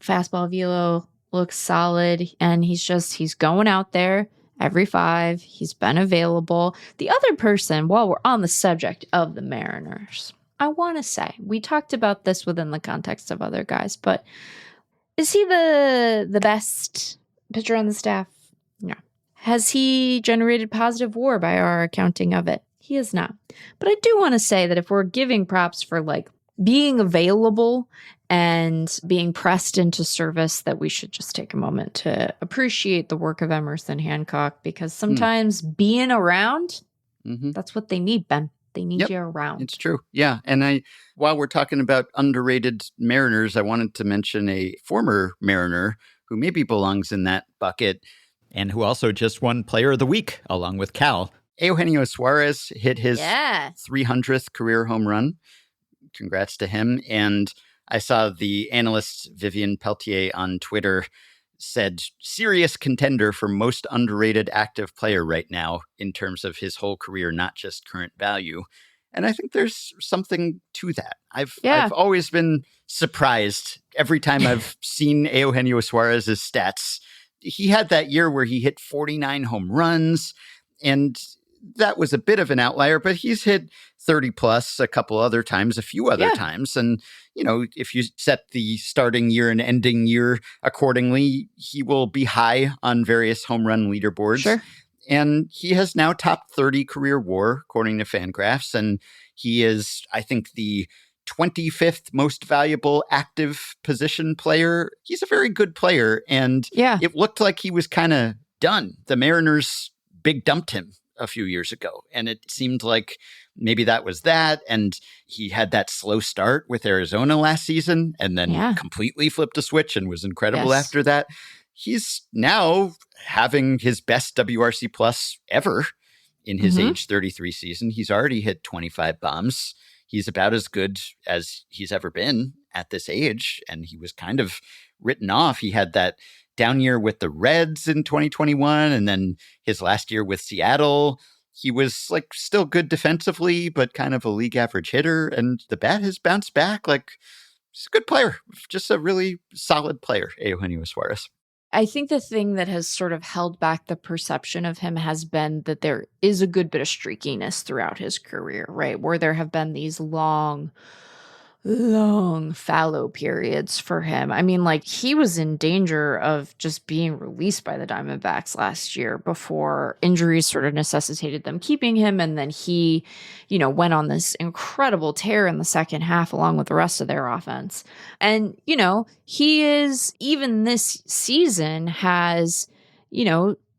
Fastball velo looks solid, and he's going out there every 5. He's been available. The other person, while we're on the subject of the Mariners, I want to say, we talked about this within the context of other guys, but is he the best pitcher on the staff? No. Has he generated positive WAR by our accounting of it? He has not. But I do want to say that if we're giving props for being available and being pressed into service, that we should just take a moment to appreciate the work of Emerson Hancock, because sometimes being around, that's what they need, Ben. They need you around. It's true. Yeah. And while we're talking about underrated Mariners, I wanted to mention a former Mariner who maybe belongs in that bucket, and who also just won Player of the Week along with Cal. Eugenio Suárez hit his 300th career home run. Congrats to him. And I saw the analyst Vivian Peltier on Twitter said serious contender for most underrated active player right now in terms of his whole career, not just current value. And I think there's something to that. I've always been surprised every time I've seen Eugenio Suárez's stats. He had that year where he hit 49 home runs, and that was a bit of an outlier, but he's hit 30 plus a couple other times, a few other times. And, if you set the starting year and ending year accordingly, he will be high on various home run leaderboards. Sure. And he has now topped 30 career WAR, according to FanGraphs. And he is, I think, the 25th most valuable active position player. He's a very good player. And it looked like he was kind of done. The Mariners big dumped him a few years ago. And it seemed like maybe that was that. And he had that slow start with Arizona last season and then completely flipped a switch and was incredible after that. He's now having his best WRC plus ever in his age 33 season. He's already hit 25 bombs. He's about as good as he's ever been at this age. And he was kind of written off. He had that down year with the Reds in 2021, and then his last year with Seattle. He was like still good defensively, but kind of a league average hitter. And the bat has bounced back. Like, he's a good player, just a really solid player, Eugenio Suárez. I think the thing that has sort of held back the perception of him has been that there is a good bit of streakiness throughout his career, right? Where there have been these long fallow periods for him. I mean, like, he was in danger of just being released by the Diamondbacks last year before injuries sort of necessitated them keeping him. And then he, went on this incredible tear in the second half along with the rest of their offense. And, he is, even this season, has,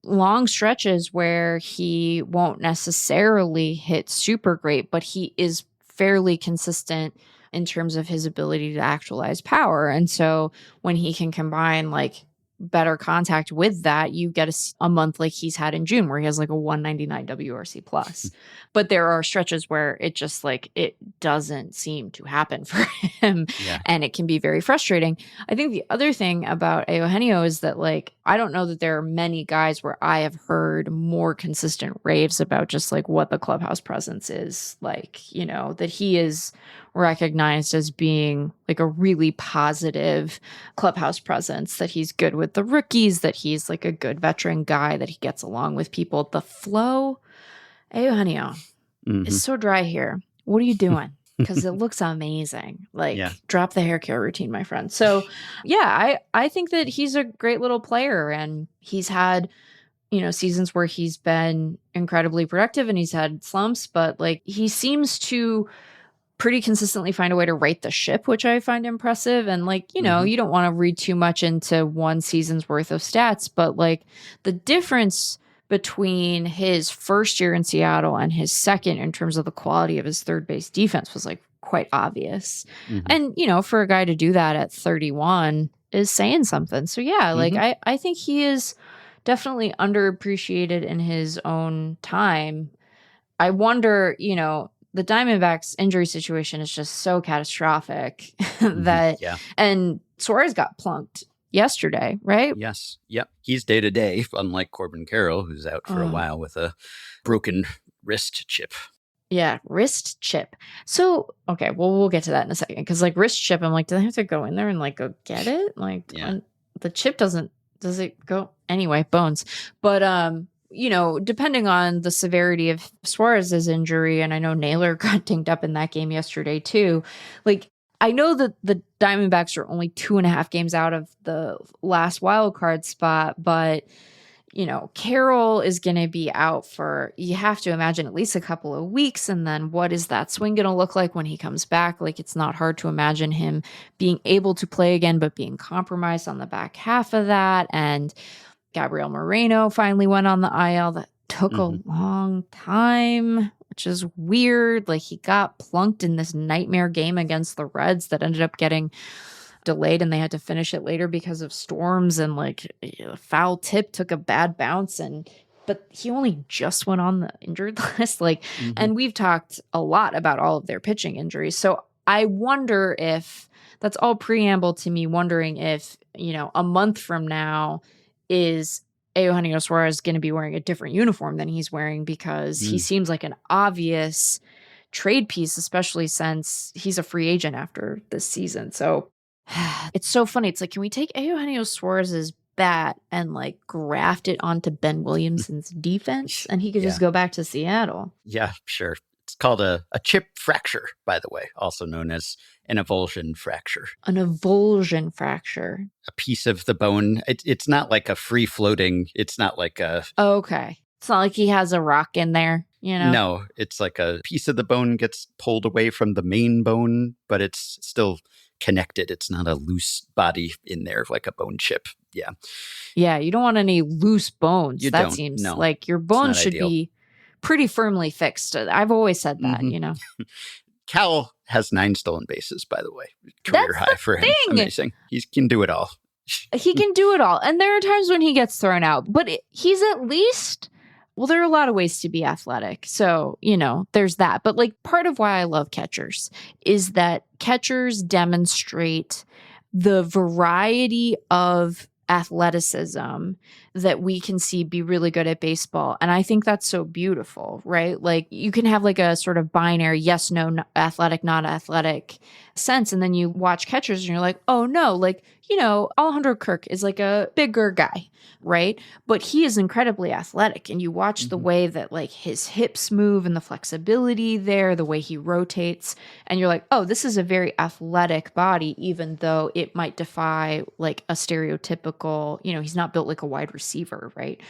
long stretches where he won't necessarily hit super great, but he is fairly consistent in terms of his ability to actualize power. And so when he can combine like better contact with that, you get a month like he's had in June where he has like a 199 WRC plus. But there are stretches where it just like, it doesn't seem to happen for him. Yeah. And it can be very frustrating. I think the other thing about Eugenio is that like, I don't know that there are many guys where I have heard more consistent raves about just like what the clubhouse presence is like, that he is recognized as being like a really positive clubhouse presence, that he's good with the rookies, that he's like a good veteran guy, that he gets along with people. The flow, Eugenio, is so dry here. What are you doing? Because it looks amazing. Like, drop the hair care routine, my friend. So, yeah, I think that he's a great little player, and he's had, seasons where he's been incredibly productive and he's had slumps, but like he seems to pretty consistently find a way to right the ship, which I find impressive. And like, you don't want to read too much into one season's worth of stats, but like the difference between his first year in Seattle and his second in terms of the quality of his third base defense was like quite obvious. And, for a guy to do that at 31 is saying something. So yeah, like I think he is definitely underappreciated in his own time. I wonder, the Diamondbacks injury situation is just so catastrophic that, and Suárez got plunked yesterday, right? Yes. Yep. He's day to day, unlike Corbin Carroll, who's out for a while with a broken wrist chip. Yeah, wrist chip. So, okay, well, we'll get to that in a second. Because like wrist chip, I'm like, do they have to go in there and like go get it? Like the chip does it go? Anyway, bones. But, depending on the severity of Suárez's injury, and I know Naylor got dinged up in that game yesterday too. Like, I know that the Diamondbacks are only 2.5 games out of the last wild card spot, but, Carroll is going to be out for, you have to imagine, at least a couple of weeks. And then what is that swing going to look like when he comes back? Like, it's not hard to imagine him being able to play again, but being compromised on the back half of that. And Gabriel Moreno finally went on the IL. That took a long time, which is weird. Like, he got plunked in this nightmare game against the Reds that ended up getting delayed, and they had to finish it later because of storms, and like a foul tip took a bad bounce, but he only just went on the injured list. Like, and we've talked a lot about all of their pitching injuries. So I wonder if that's all preamble to me wondering if, a month from now, is Eugenio Suárez going to be wearing a different uniform than he's wearing, because he seems like an obvious trade piece, especially since he's a free agent after this season. So it's so funny. It's like, can we take Eugenio Suárez's bat and like graft it onto Ben Williamson's defense, and he could just go back to Seattle? Yeah, sure. It's called a chip fracture, by the way, also known as an avulsion fracture. An avulsion fracture. A piece of the bone. It's not like a free floating. It's not like a... Okay. It's not like he has a rock in there, No, it's like a piece of the bone gets pulled away from the main bone, but it's still connected. It's not a loose body in there like a bone chip. Yeah. Yeah, you don't want any loose bones. That seems like your bones should be pretty firmly fixed. I've always said that, Cal has 9 stolen bases, by the way. Career high for him. Amazing. He can do it all. He can do it all. And there are times when he gets thrown out, but he's at least, well, there are a lot of ways to be athletic. So, there's that. But like, part of why I love catchers is that catchers demonstrate the variety of athleticism that we can see be really good at baseball. And I think that's so beautiful, right? Like you can have like a sort of binary yes, no, athletic, not athletic sense. And then you watch catchers and you're like, oh no, like, you know, Alejandro Kirk is like a bigger guy, right? But he is incredibly athletic. And you watch the way that like his hips move and the flexibility there, the way he rotates. And you're like, oh, this is a very athletic body, even though it might defy like a stereotypical, you know, he's not built like a wide receiver, right?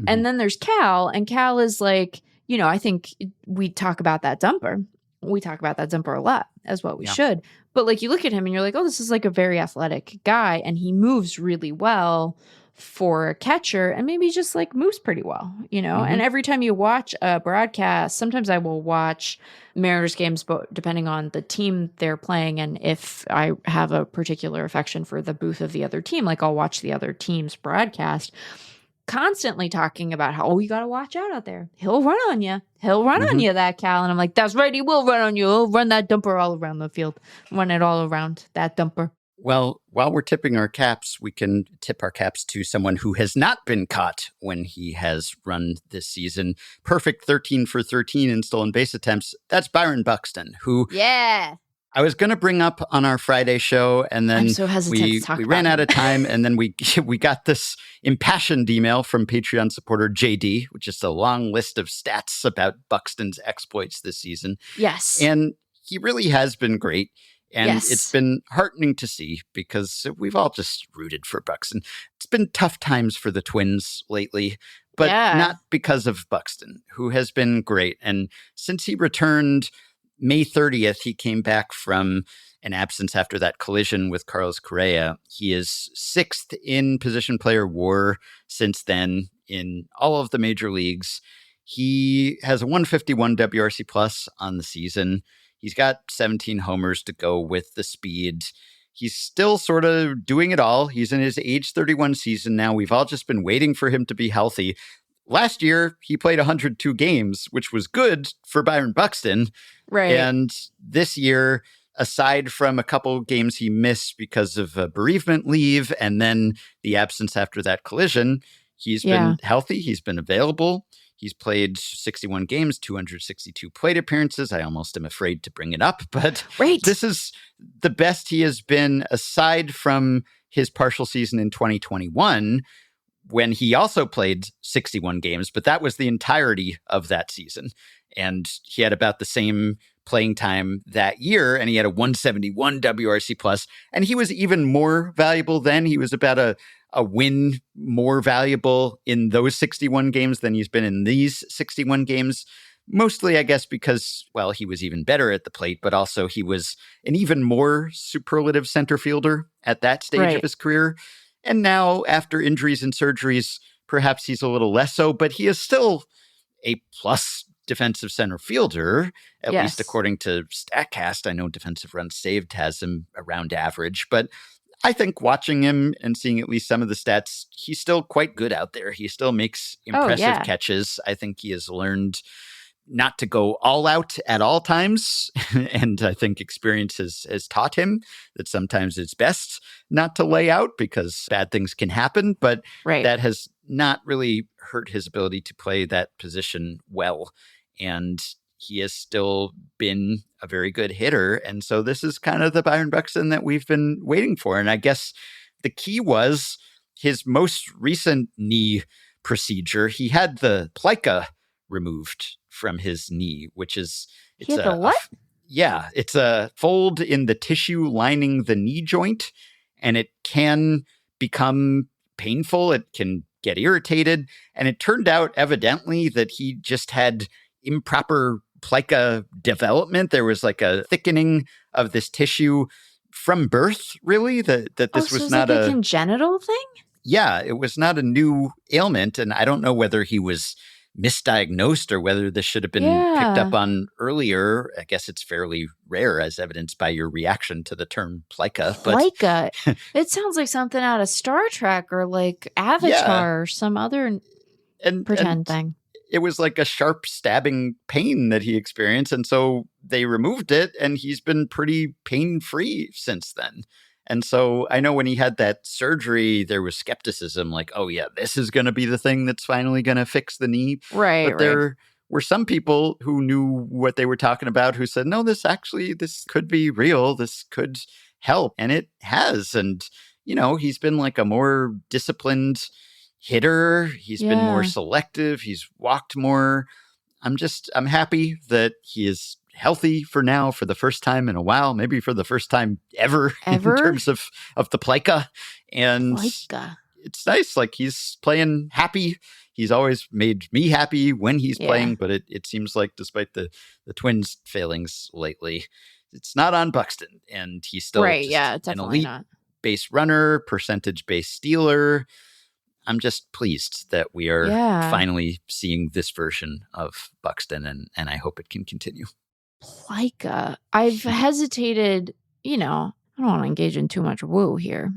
And then there's Cal, and Cal is like, you know, I think we talk about that Thumper. We talk about that Thumper a lot, as what we should. But like you look at him and you're like, oh, this is like a very athletic guy, and he moves really well for a catcher, and maybe just like moves pretty well, you know? And every time you watch a broadcast, sometimes I will watch Mariners games, but depending on the team they're playing, and if I have a particular affection for the booth of the other team, like I'll watch the other team's broadcast, constantly talking about how, oh, you got to watch out there. He'll run on you. He'll run on you, that Cal. And I'm like, that's right. He will run on you. He'll run that Thumper all around the field. Run it all around that Thumper. Well, while we're tipping our caps, we can tip our caps to someone who has not been caught when he has run this season. Perfect 13 for 13 in stolen base attempts. That's Byron Buxton, who I was going to bring up on our Friday show, and then I'm so hesitant to talk we about ran it. out of time, and then we got this impassioned email from Patreon supporter JD, which is a long list of stats about Buxton's exploits this season. Yes. And he really has been great. And it's been heartening to see, because we've all just rooted for Buxton. It's been tough times for the Twins lately, but not because of Buxton, who has been great. And since he returned May 30th, he came back from an absence after that collision with Carlos Correa. He is 6th in position player WAR since then in all of the major leagues. He has a 151 WRC plus on the season. He's got 17 homers to go with the speed. He's still sort of doing it all. He's in his age 31 season now. We've all just been waiting for him to be healthy. Last year, he played 102 games, which was good for Byron Buxton. Right. And this year, aside from a couple games he missed because of a bereavement leave and then the absence after that collision, he's been healthy. He's been available. He's played 61 games, 262 plate appearances. I almost am afraid to bring it up, but this is the best he has been, aside from his partial season in 2021, when he also played 61 games, but that was the entirety of that season. And he had about the same playing time that year, and he had a 171 WRC plus, and he was even more valuable then. He was about a win more valuable in those 61 games than he's been in these 61 games. Mostly, I guess, because, well, he was even better at the plate, but also he was an even more superlative center fielder at that stage of his career. And now, after injuries and surgeries, perhaps he's a little less so, but he is still a plus defensive center fielder, at least according to StatCast. I know defensive runs saved has him around average, but I think watching him and seeing at least some of the stats, he's still quite good out there. He still makes impressive catches. I think he has learned not to go all out at all times. And I think experience has taught him that sometimes it's best not to lay out because bad things can happen. But that has not really hurt his ability to play that position well. And he has still been a very good hitter. And so this is kind of the Byron Buxton that we've been waiting for. And I guess the key was his most recent knee procedure. He had the plica removed from his knee, which is it's it's a fold in the tissue lining the knee joint, and it can become painful. It can get irritated. And it turned out evidently that he just had improper plica development. There was like a thickening of this tissue from birth, really, that this was not like a congenital thing? Yeah, it was not a new ailment. And I don't know whether he was misdiagnosed or whether this should have been picked up on earlier. I guess it's fairly rare, as evidenced by your reaction to the term plica. Plica. It sounds like something out of Star Trek or like Avatar or some other pretend thing. It was like a sharp stabbing pain that he experienced. And so they removed it, and he's been pretty pain-free since then. And so I know when he had that surgery, there was skepticism like, oh, yeah, this is going to be the thing that's finally going to fix the knee. Right. But there were some people who knew what they were talking about who said, no, this could be real. This could help. And it has. And, he's been like a more disciplined hitter. He's been more selective. He's walked more. I'm happy that he is healthy for now, for the first time in a while, maybe for the first time ever? In terms of the Plica. And it's nice. Like, he's playing happy. He's always made me happy when he's playing, but it seems like despite the Twins' failings lately, it's not on Buxton. And he's still it's an elite base runner, percentage base stealer. I'm just pleased that we are finally seeing this version of Buxton, and I hope it can continue. Plica. I've hesitated, I don't want to engage in too much woo here,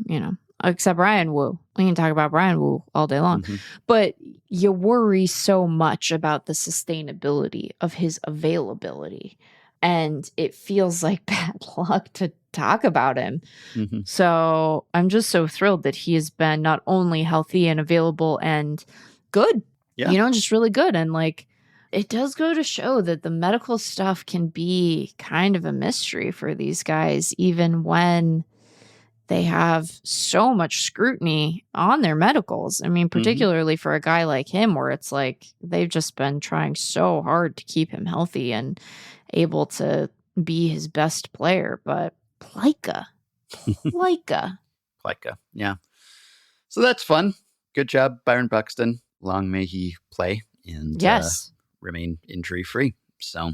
except Bryan Woo. We can talk about Bryan Woo all day long. Mm-hmm. But you worry so much about the sustainability of his availability. And it feels like bad luck to talk about him. Mm-hmm. So I'm just so thrilled that he has been not only healthy and available and good, just really good. And like, it does go to show that the medical stuff can be kind of a mystery for these guys, even when they have so much scrutiny on their medicals. I mean, particularly for a guy like him, where it's like they've just been trying so hard to keep him healthy and able to be his best player. But Plica. Yeah. So that's fun. Good job, Byron Buxton. Long may he play and remain injury-free. So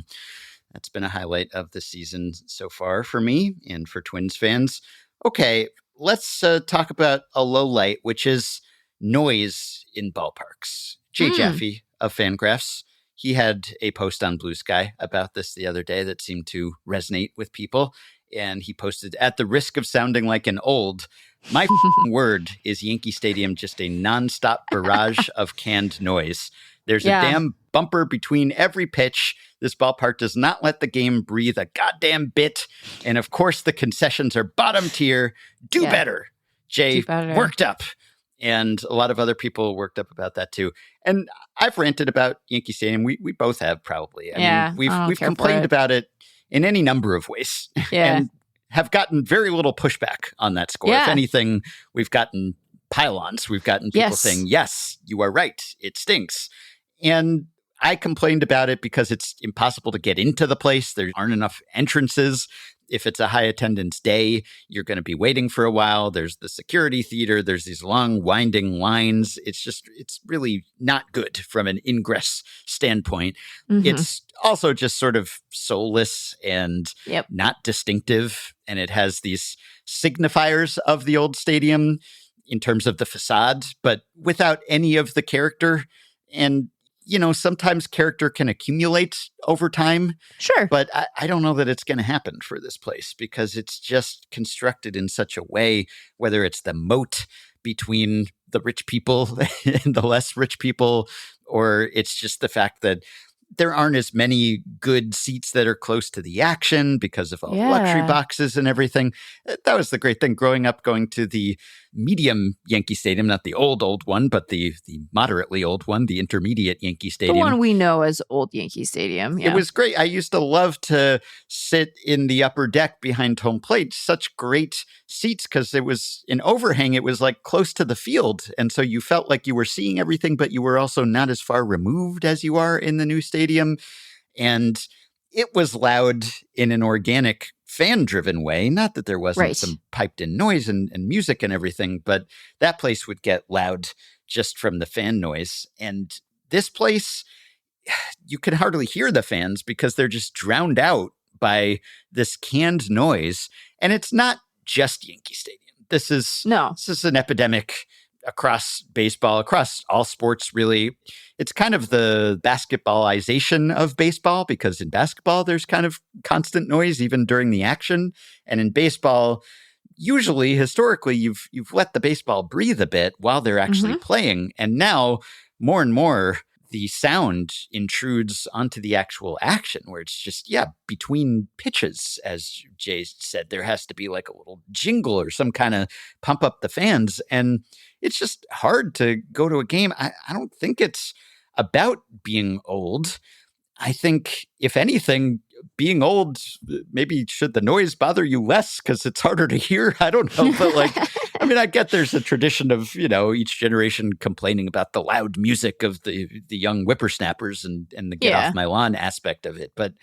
that's been a highlight of the season so far for me and for Twins fans. Okay, let's talk about a low light, which is noise in ballparks. Jay Jaffe of FanGraphs, he had a post on Blue Sky about this the other day that seemed to resonate with people. And he posted, at the risk of sounding like an old, my word is Yankee Stadium just a nonstop barrage of canned noise. There's a damn bumper between every pitch. This ballpark does not let the game breathe a goddamn bit. And of course, the concessions are bottom tier. Do better. Jay worked up. And a lot of other people worked up about that too. And I've ranted about Yankee Stadium. We both have probably. I mean, we've complained about it in any number of ways. And have gotten very little pushback on that score. If anything, we've gotten pylons. We've gotten people saying, yes, you are right. It stinks. And I complained about it because it's impossible to get into the place. There aren't enough entrances. If it's a high attendance day, you're going to be waiting for a while. There's the security theater. There's these long winding lines. It's really not good from an ingress standpoint. Mm-hmm. It's also just sort of soulless and not distinctive. And it has these signifiers of the old stadium in terms of the facade, but without any of the character. And sometimes character can accumulate over time. Sure. But I don't know that it's going to happen for this place because it's just constructed in such a way, whether it's the moat between the rich people and the less rich people, or it's just the fact that there aren't as many good seats that are close to the action because of all the luxury boxes and everything. That was the great thing growing up, going to the medium Yankee Stadium, not the old one, but the moderately old one, the intermediate Yankee Stadium. The one we know as Old Yankee Stadium. Yeah. It was great. I used to love to sit in the upper deck behind home plate. Such great seats because it was an overhang. It was like close to the field. And so you felt like you were seeing everything, but you were also not as far removed as you are in the new stadium. And it was loud in an organic, fan-driven way. Not that there wasn't some piped-in noise and music and everything, but that place would get loud just from the fan noise. And this place, you can hardly hear the fans because they're just drowned out by this canned noise. And it's not just Yankee Stadium. This is an epidemic across baseball, across all sports, really. It's kind of the basketballization of baseball because in basketball, there's kind of constant noise even during the action. And in baseball, usually, historically, you've let the baseball breathe a bit while they're actually playing. And now, more and more, the sound intrudes onto the actual action where it's just, between pitches, as Jay said, there has to be like a little jingle or some kind of pump up the fans. And it's just hard to go to a game. I don't think it's about being old. I think, if anything, being old, maybe should the noise bother you less because it's harder to hear? I don't know. But I get there's a tradition of, each generation complaining about the loud music of the young whippersnappers and the get off my lawn aspect of it. But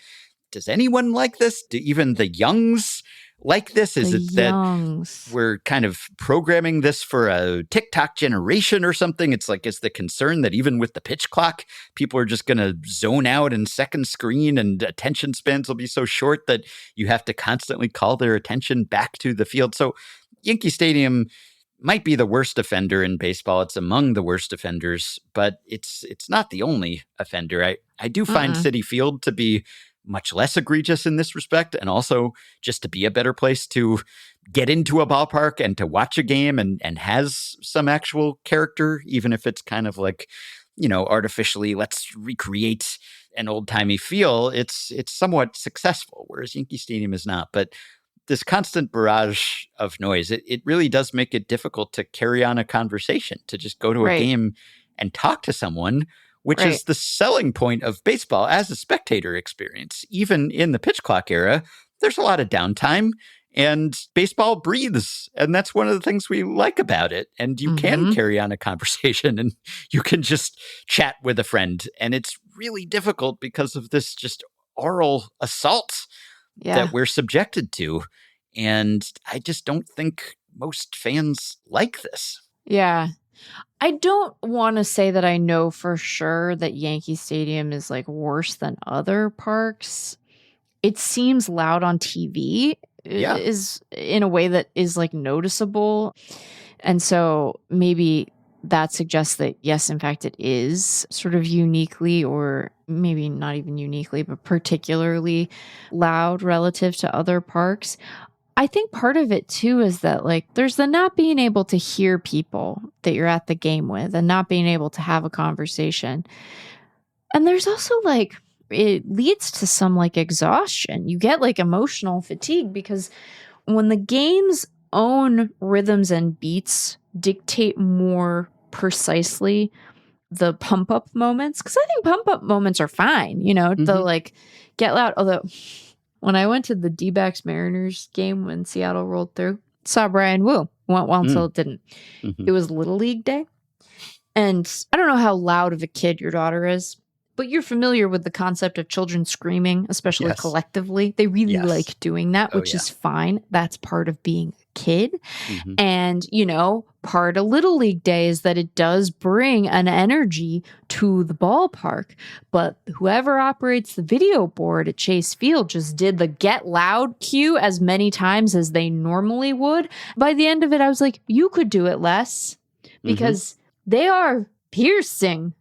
does anyone like this? Do even the youngs like this? Is it that we're kind of programming this for a TikTok generation or something? It's like, is the concern that even with the pitch clock, people are just going to zone out in second screen and attention spans will be so short that you have to constantly call their attention back to the field? So Yankee Stadium might be the worst offender in baseball. It's among the worst offenders, but it's not the only offender. I do find Citi Field to be much less egregious in this respect, and also just to be a better place to get into a ballpark and to watch a game and has some actual character, even if it's kind of like, artificially, let's recreate an old-timey feel. It's somewhat successful, whereas Yankee Stadium is not. But this constant barrage of noise, it really does make it difficult to carry on a conversation, to just go to a game and talk to someone, which is the selling point of baseball as a spectator experience. Even in the pitch clock era, there's a lot of downtime and baseball breathes. And that's one of the things we like about it. And you can carry on a conversation and you can just chat with a friend. And it's really difficult because of this just oral assault that we're subjected to. And I just don't think most fans like this. Yeah. I don't want to say that I know for sure that Yankee Stadium is like worse than other parks. It seems loud on TV is in a way that is like noticeable. And so maybe that suggests that, yes, in fact, it is sort of uniquely, or maybe not even uniquely, but particularly loud relative to other parks. I think part of it too is that like there's the not being able to hear people that you're at the game with and not being able to have a conversation. And there's also like, it leads to some like exhaustion. You get like emotional fatigue because when the game's own rhythms and beats dictate more precisely the pump up moments, because I think pump up moments are fine, the like get loud. Although when I went to the D-backs Mariners game when Seattle rolled through, saw Bryan Woo. Went well until it didn't. It was Little League Day. And I don't know how loud of a kid your daughter is, but you're familiar with the concept of children screaming, especially collectively. They really like doing that, which is fine. That's part of being a kid. And, part of Little League Day is that it does bring an energy to the ballpark. But whoever operates the video board at Chase Field just did the get loud cue as many times as they normally would. By the end of it, I was like, you could do it less because they are piercing.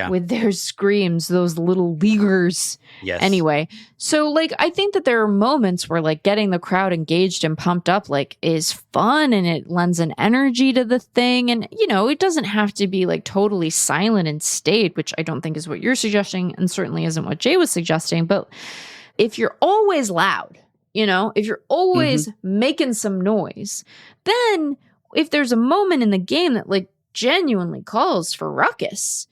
With their screams, those little leaguers. Anyway, so like I think that there are moments where like getting the crowd engaged and pumped up like is fun and it lends an energy to the thing. And it doesn't have to be like totally silent and staid, which I don't think is what you're suggesting and certainly isn't what Jay was suggesting. But if you're always loud, if you're always making some noise, then if there's a moment in the game that like genuinely calls for ruckus,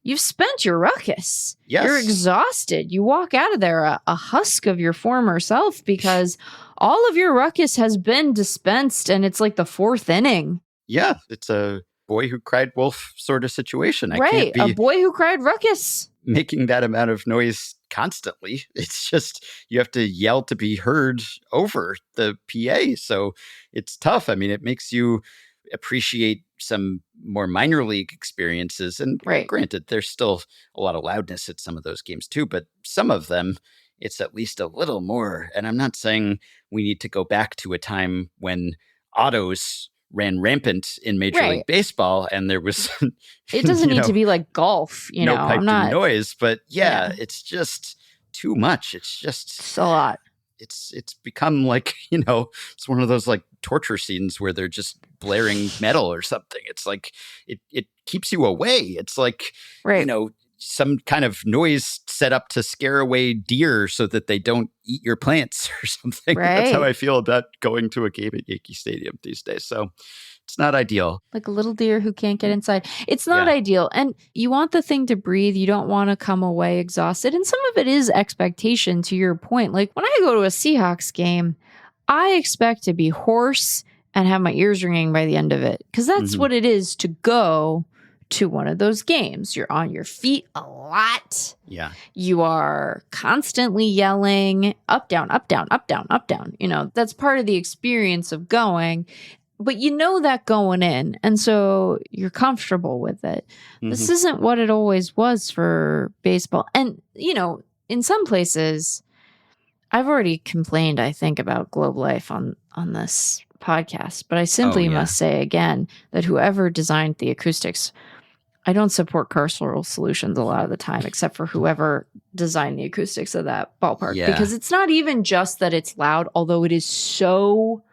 you've spent your ruckus. You're exhausted. You walk out of there a husk of your former self because all of your ruckus has been dispensed and it's like the fourth inning. Yeah, it's a boy who cried wolf sort of situation. I can't be a boy who cried ruckus. Making that amount of noise constantly. It's just, you have to yell to be heard over the PA. So it's tough. I mean, it makes you appreciate some more minor league experiences. And granted, there's still a lot of loudness at some of those games too, but some of them, it's at least a little more. And I'm not saying we need to go back to a time when Ottos ran rampant in Major League Baseball and there was it doesn't need to be like golf, no pipe noise, but it's just too much. It's a lot. It's become like, it's one of those like torture scenes where they're just blaring metal or something. It's like, it keeps you away. It's like, some kind of noise set up to scare away deer so that they don't eat your plants or something. Right. That's how I feel about going to a game at Yankee Stadium these days. So it's not ideal. Like a little deer who can't get inside. It's not ideal. And you want the thing to breathe. You don't want to come away exhausted. And some of it is expectation, to your point. Like when I go to a Seahawks game, I expect to be hoarse and have my ears ringing by the end of it. Because that's what it is to go to one of those games. You're on your feet a lot. Yeah. You are constantly yelling up, down, up, down, up, down, up, down. You know, that's part of the experience of going. But you know that going in. And so you're comfortable with it. This isn't what it always was for baseball. And, you know, in some places, I've already complained, I think, about Globe Life on this podcast. But I simply must say again that whoever designed the acoustics, I don't support carceral solutions a lot of the time, except for whoever designed the acoustics of that ballpark. Yeah. Because it's not even just that it's loud, although it is so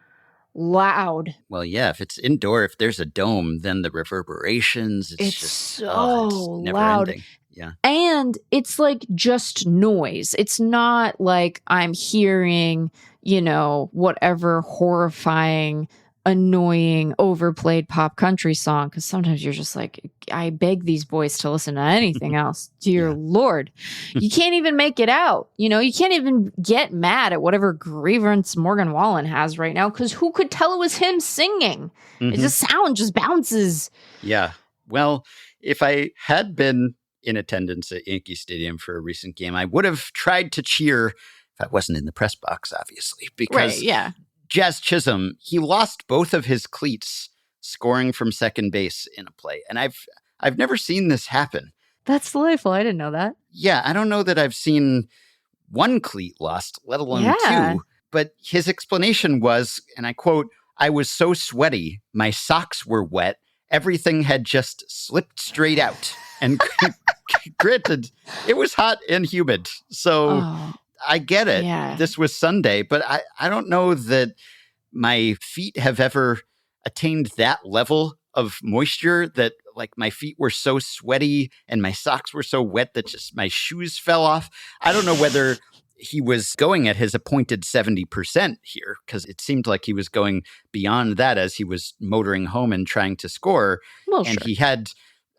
loud. Well, yeah, if it's indoor, if there's a dome, then the reverberations, it's just so it's never loud. ending. Yeah. And it's like just noise. It's not like I'm hearing, you know, whatever horrifying, annoying, overplayed pop country song. Because sometimes you're just like, I beg these boys to listen to anything else. Dear Lord. You can't even make it out. You know, you can't even get mad at whatever grievance Morgan Wallen has right now. Because who could tell it was him singing? It just sound just bounces. Yeah. Well, if I had been in attendance at Yankee Stadium for a recent game, I would have tried to cheer if I wasn't in the press box, obviously, because Jazz Chisholm, he lost both of his cleats scoring from second base in a play. And I've never seen this happen. That's delightful. I didn't know that. Yeah, I don't know that I've seen one cleat lost, let alone two. But his explanation was, and I quote, "I was so sweaty, my socks were wet, everything had just slipped straight out." And granted, it was hot and humid. So I get it. Yeah. This was Sunday, but I don't know that my feet have ever attained that level of moisture that like my feet were so sweaty and my socks were so wet that just my shoes fell off. I don't know whether he was going at his appointed 70% here because it seemed like he was going beyond that as he was motoring home and trying to score. Well, and he had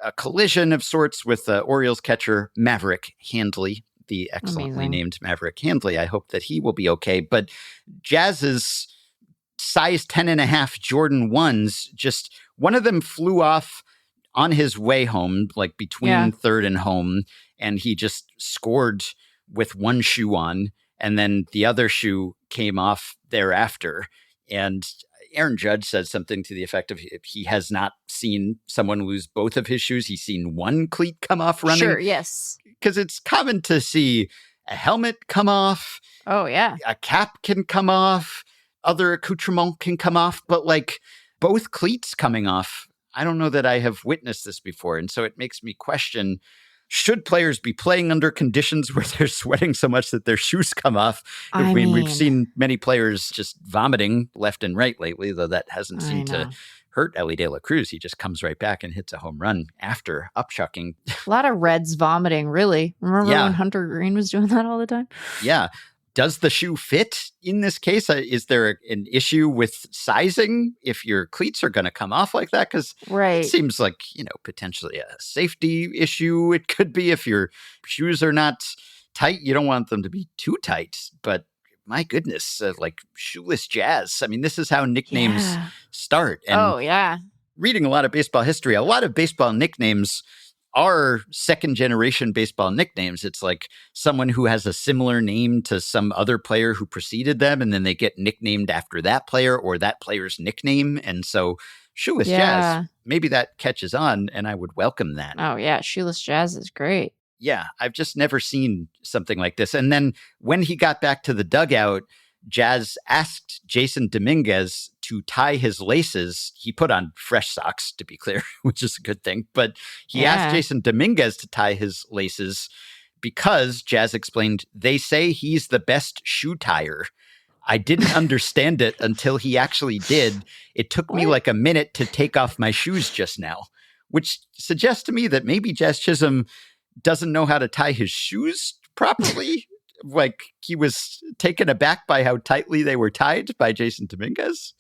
a collision of sorts with Orioles catcher Maverick Handley, the excellently named Maverick Handley. I hope that he will be okay. But Jazz's size 10.5 Jordan 1s, just one of them flew off on his way home, like between third and home, and he just scored with one shoe on, and then the other shoe came off thereafter. And Aaron Judge said something to the effect of he has not seen someone lose both of his shoes. He's seen one cleat come off running. Sure, yes. Because it's common to see a helmet come off. Oh, yeah. A cap can come off. Other accoutrement can come off. But like both cleats coming off, I don't know that I have witnessed this before. And so it makes me question, should players be playing under conditions where they're sweating so much that their shoes come off? I mean, we've seen many players just vomiting left and right lately, though that hasn't seemed to hurt Ellie De La Cruz. He just comes right back and hits a home run after upchucking. A lot of Reds vomiting, really. Remember when Hunter Green was doing that all the time? Yeah. Does the shoe fit in this case? Is there an issue with sizing if your cleats are going to come off like that? Because it seems like, you know, potentially a safety issue. It could be if your shoes are not tight. You don't want them to be too tight. But my goodness, like Shoeless Jazz. I mean, this is how nicknames start. And reading a lot of baseball history, a lot of baseball nicknames are second generation baseball nicknames. It's like someone who has a similar name to some other player who preceded them, and then they get nicknamed after that player or that player's nickname. And so Shoeless Jazz, maybe that catches on, and I would welcome that. Oh, yeah. Shoeless Jazz is great. Yeah, I've just never seen something like this. And then when he got back to the dugout, Jazz asked Jason Dominguez to tie his laces. He put on fresh socks, to be clear, which is a good thing. But he asked Jason Dominguez to tie his laces because, Jazz explained, they say he's the best shoe tire. I didn't understand it until he actually did. It took me like a minute to take off my shoes just now, which suggests to me that maybe Jazz Chisholm doesn't know how to tie his shoes properly. Like, he was taken aback by how tightly they were tied by Jason Dominguez.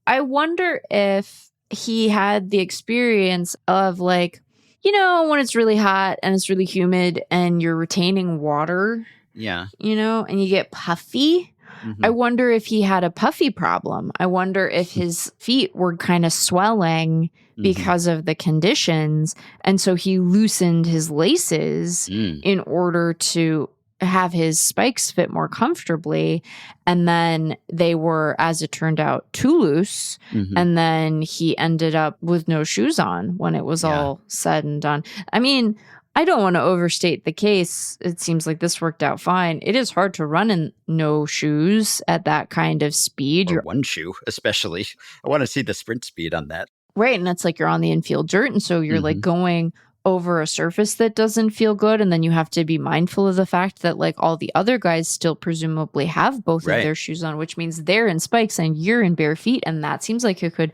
I wonder if he had the experience of, like, you know, when it's really hot and it's really humid and you're retaining water. Yeah. You know, and you get puffy. Mm-hmm. I wonder if he had a puffy problem. I wonder if his feet were kind of swelling because of the conditions. And so he loosened his laces in order to have his spikes fit more comfortably. And then they were, as it turned out, too loose. And then he ended up with no shoes on when it was all said and done. I mean, I don't want to overstate the case. It seems like this worked out fine. It is hard to run in no shoes at that kind of speed. Or one shoe, especially. I want to see the sprint speed on that. Right. And it's like you're on the infield dirt. And so you're like going over a surface that doesn't feel good. And then you have to be mindful of the fact that, like, all the other guys still presumably have both of their shoes on, which means they're in spikes and you're in bare feet. And that seems like it could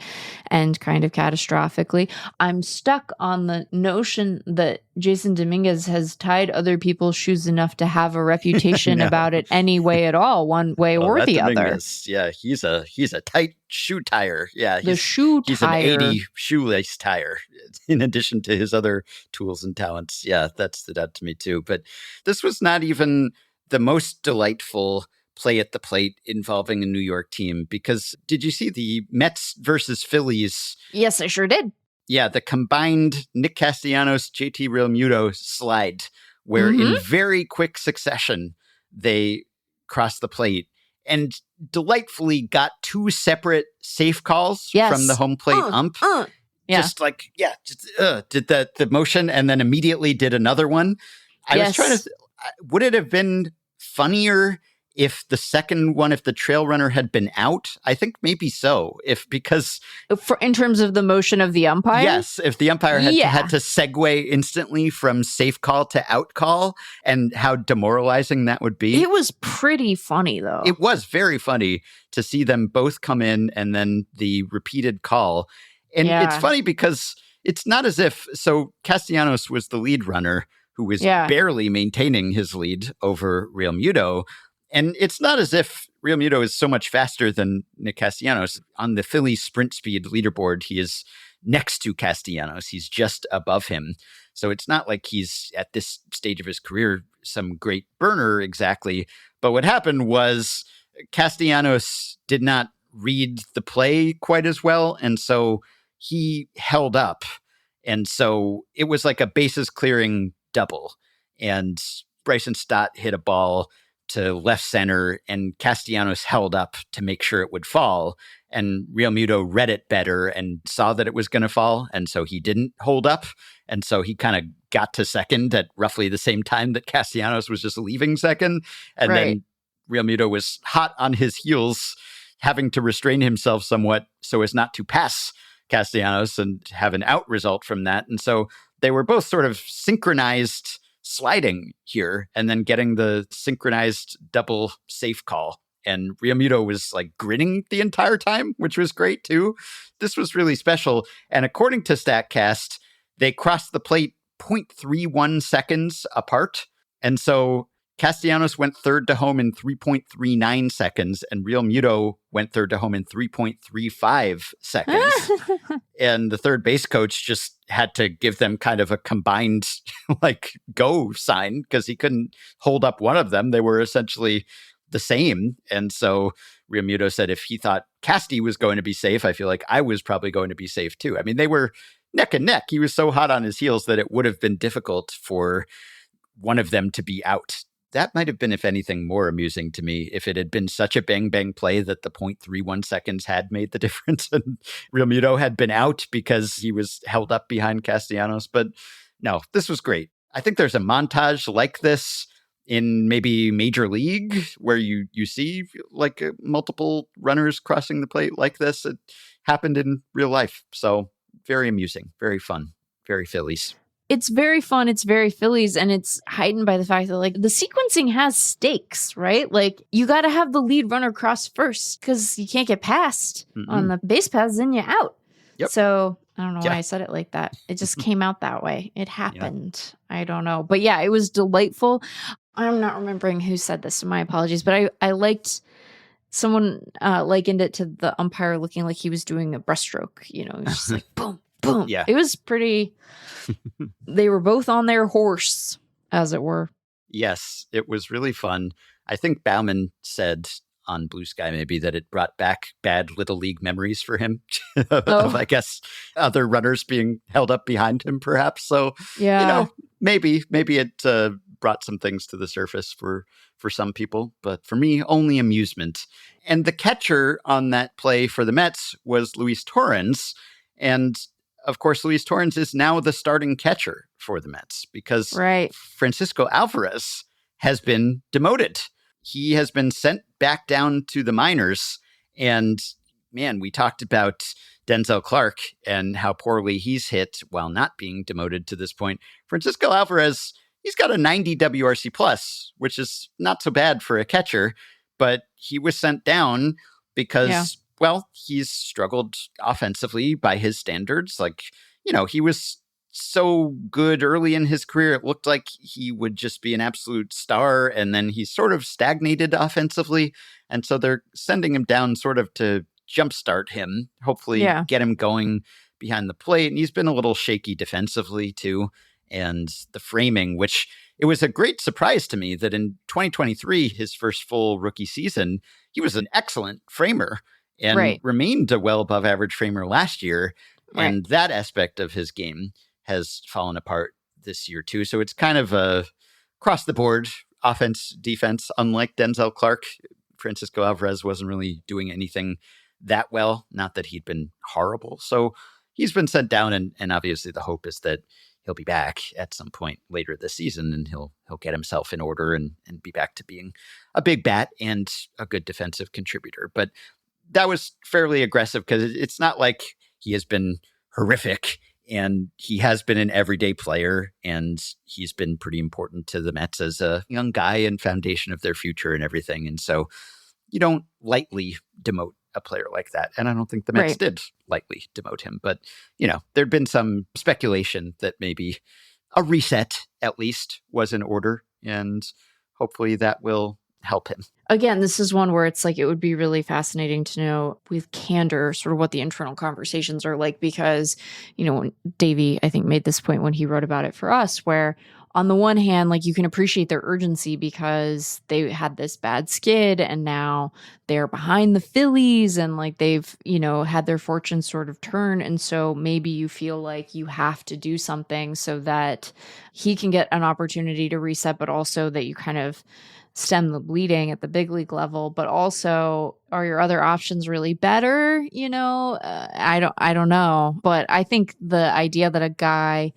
end kind of catastrophically. I'm stuck on the notion that Jason Dominguez has tied other people's shoes enough to have a reputation about it any way at all, one way or the Dominguez, other. Yeah, he's a tight shoe tire. Yeah, he's an 80 shoelace tire in addition to his other tools and talents. Yeah, that stood out to me too. But this was not even the most delightful play at the plate involving a New York team, because did you see the Mets versus Phillies? Yes, I sure did. Yeah, the combined Nick Castellanos, JT Realmuto slide, where in very quick succession, they crossed the plate and delightfully got two separate safe calls from the home plate ump. Just like, did the motion and then immediately did another one. I was trying to, would it have been funnier if the second one, if the trail runner had been out? I think maybe so. Because in terms of the motion of the umpire? Yes, if the umpire had to segue instantly from safe call to out call, and how demoralizing that would be. It was pretty funny, though. It was very funny to see them both come in and then the repeated call. And it's funny because it's not as if, so Castellanos was the lead runner who was barely maintaining his lead over Realmuto. And it's not as if Realmuto is so much faster than Nick Castellanos. On the Phillies sprint speed leaderboard, he is next to Castellanos. He's just above him. So it's not like he's at this stage of his career some great burner exactly. But what happened was Castellanos did not read the play quite as well. And so he held up. And so it was like a bases clearing double. And Bryson Stott hit a ball to left center, and Castellanos held up to make sure it would fall. And Realmuto read it better and saw that it was going to fall. And so he didn't hold up. And so he kind of got to second at roughly the same time that Castellanos was just leaving second. And then Realmuto was hot on his heels, having to restrain himself somewhat so as not to pass Castellanos and have an out result from that. And so they were both sort of synchronized sliding here and then getting the synchronized double safe call. And Realmuto was like grinning the entire time, which was great too. This was really special. And according to StatCast, they crossed the plate 0.31 seconds apart. And so Castellanos went third to home in 3.39 seconds, and Realmuto went third to home in 3.35 seconds. And the third base coach just had to give them kind of a combined like go sign because he couldn't hold up one of them. They were essentially the same. And so Realmuto said if he thought Casty was going to be safe, I feel like I was probably going to be safe too. I mean, they were neck and neck. He was so hot on his heels that it would have been difficult for one of them to be out. That might have been, if anything, more amusing to me if it had been such a bang-bang play that the 0.31 seconds had made the difference and Realmuto had been out because he was held up behind Castellanos. But no, this was great. I think there's a montage like this in maybe Major League where you see like multiple runners crossing the plate like this. It happened in real life. So very amusing, very fun, very Phillies. It's very fun. It's very Phillies. And it's heightened by the fact that like the sequencing has stakes, right? Like you got to have the lead runner cross first because you can't get past on the base paths, then you're out. Yep. So I don't know why I said it like that. It just came out that way. It happened. Yeah. I don't know. But yeah, it was delightful. I'm not remembering who said this, so my apologies. But I liked, someone likened it to the umpire looking like he was doing a breaststroke. You know, it was just like boom, boom. Yeah. It was pretty, they were both on their horse, as it were. Yes, it was really fun. I think Bauman said on Blue Sky maybe that it brought back bad Little League memories for him of, I guess, other runners being held up behind him, perhaps. So, maybe it brought some things to the surface for some people, but for me, only amusement. And the catcher on that play for the Mets was Luis Torrens. And of course, Luis Torrens is now the starting catcher for the Mets because Francisco Alvarez has been demoted. He has been sent back down to the minors. And man, we talked about Denzel Clarke and how poorly he's hit while not being demoted to this point. Francisco Alvarez, he's got a 90 WRC plus, which is not so bad for a catcher, but he was sent down because, he's struggled offensively by his standards. Like, he was so good early in his career. It looked like he would just be an absolute star. And then he sort of stagnated offensively. And so they're sending him down sort of to jumpstart him, hopefully get him going behind the plate. And he's been a little shaky defensively too. And the framing, which it was a great surprise to me that in 2023, his first full rookie season, he was an excellent framer and remained a well above average framer last year. And that aspect of his game has fallen apart this year too. So it's kind of a across the board offense, defense. Unlike Denzel Clarke, Francisco Alvarez wasn't really doing anything that well. Not that he'd been horrible. So he's been sent down, and obviously the hope is that he'll be back at some point later this season, and he'll get himself in order and be back to being a big bat and a good defensive contributor. But that was fairly aggressive because it's not like he has been horrific, and he has been an everyday player, and he's been pretty important to the Mets as a young guy and foundation of their future and everything. And so you don't lightly demote a player like that. And I don't think the Mets did lightly demote him. But, there'd been some speculation that maybe a reset, at least, was in order. And hopefully that will help him. Again, this is one where it's like it would be really fascinating to know with candor sort of what the internal conversations are like, because, Davey, I think, made this point when he wrote about it for us, where on the one hand, like, you can appreciate their urgency because they had this bad skid and now they're behind the Phillies and like they've, had their fortunes sort of turn. And so maybe you feel like you have to do something so that he can get an opportunity to reset, but also that you kind of stem the bleeding at the big league level. But also, are your other options really better? I don't know. But I think the idea that a guy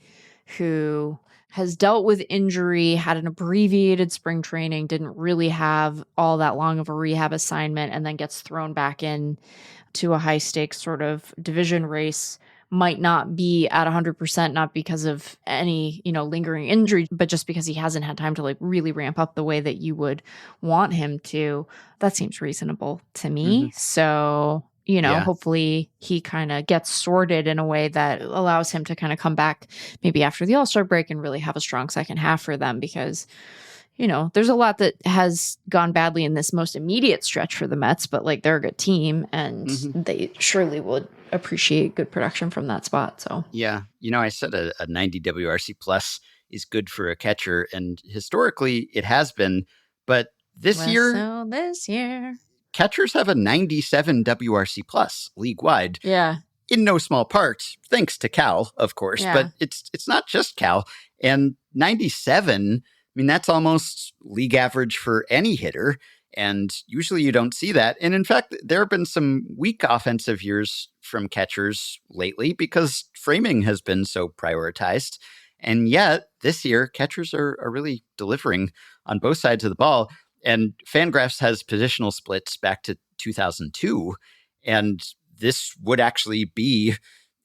who has dealt with injury, had an abbreviated spring training, didn't really have all that long of a rehab assignment, and then gets thrown back in to a high stakes sort of division race might not be at 100%, not because of any, lingering injury, but just because he hasn't had time to like really ramp up the way that you would want him to. That seems reasonable to me. Mm-hmm. So, hopefully he kind of gets sorted in a way that allows him to kind of come back maybe after the All-Star break and really have a strong second half for them, because there's a lot that has gone badly in this most immediate stretch for the Mets, but like they're a good team and they surely would appreciate good production from that spot. So yeah, I said a 90 WRC plus is good for a catcher, and historically it has been, but this year catchers have a 97 WRC plus league wide. Yeah. In no small part, thanks to Cal, of course, but it's not just Cal. And 97, that's almost league average for any hitter. And usually you don't see that. And in fact, there have been some weak offensive years from catchers lately because framing has been so prioritized. And yet this year, catchers are really delivering on both sides of the ball. And FanGraphs has positional splits back to 2002. And this would actually be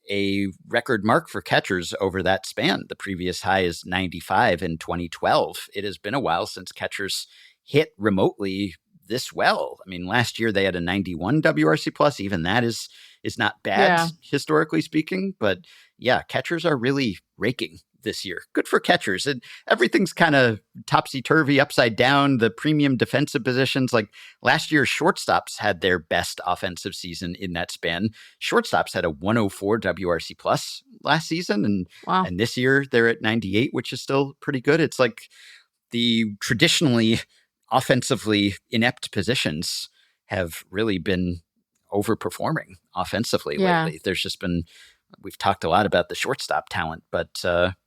a record mark for catchers over that span. The previous high is 95 in 2012. It has been a while since catchers hit remotely this well. I mean, last year they had a 91 WRC plus. Even that is not bad, historically speaking. But yeah, catchers are really raking this year. Good for catchers. And everything's kind of topsy-turvy, upside down. The premium defensive positions, like last year, shortstops had their best offensive season in that span. Shortstops had a 104 WRC plus last season. And this year they're at 98, which is still pretty good. It's like the traditionally offensively inept positions have really been overperforming offensively lately. There's just been, we've talked a lot about the shortstop talent, but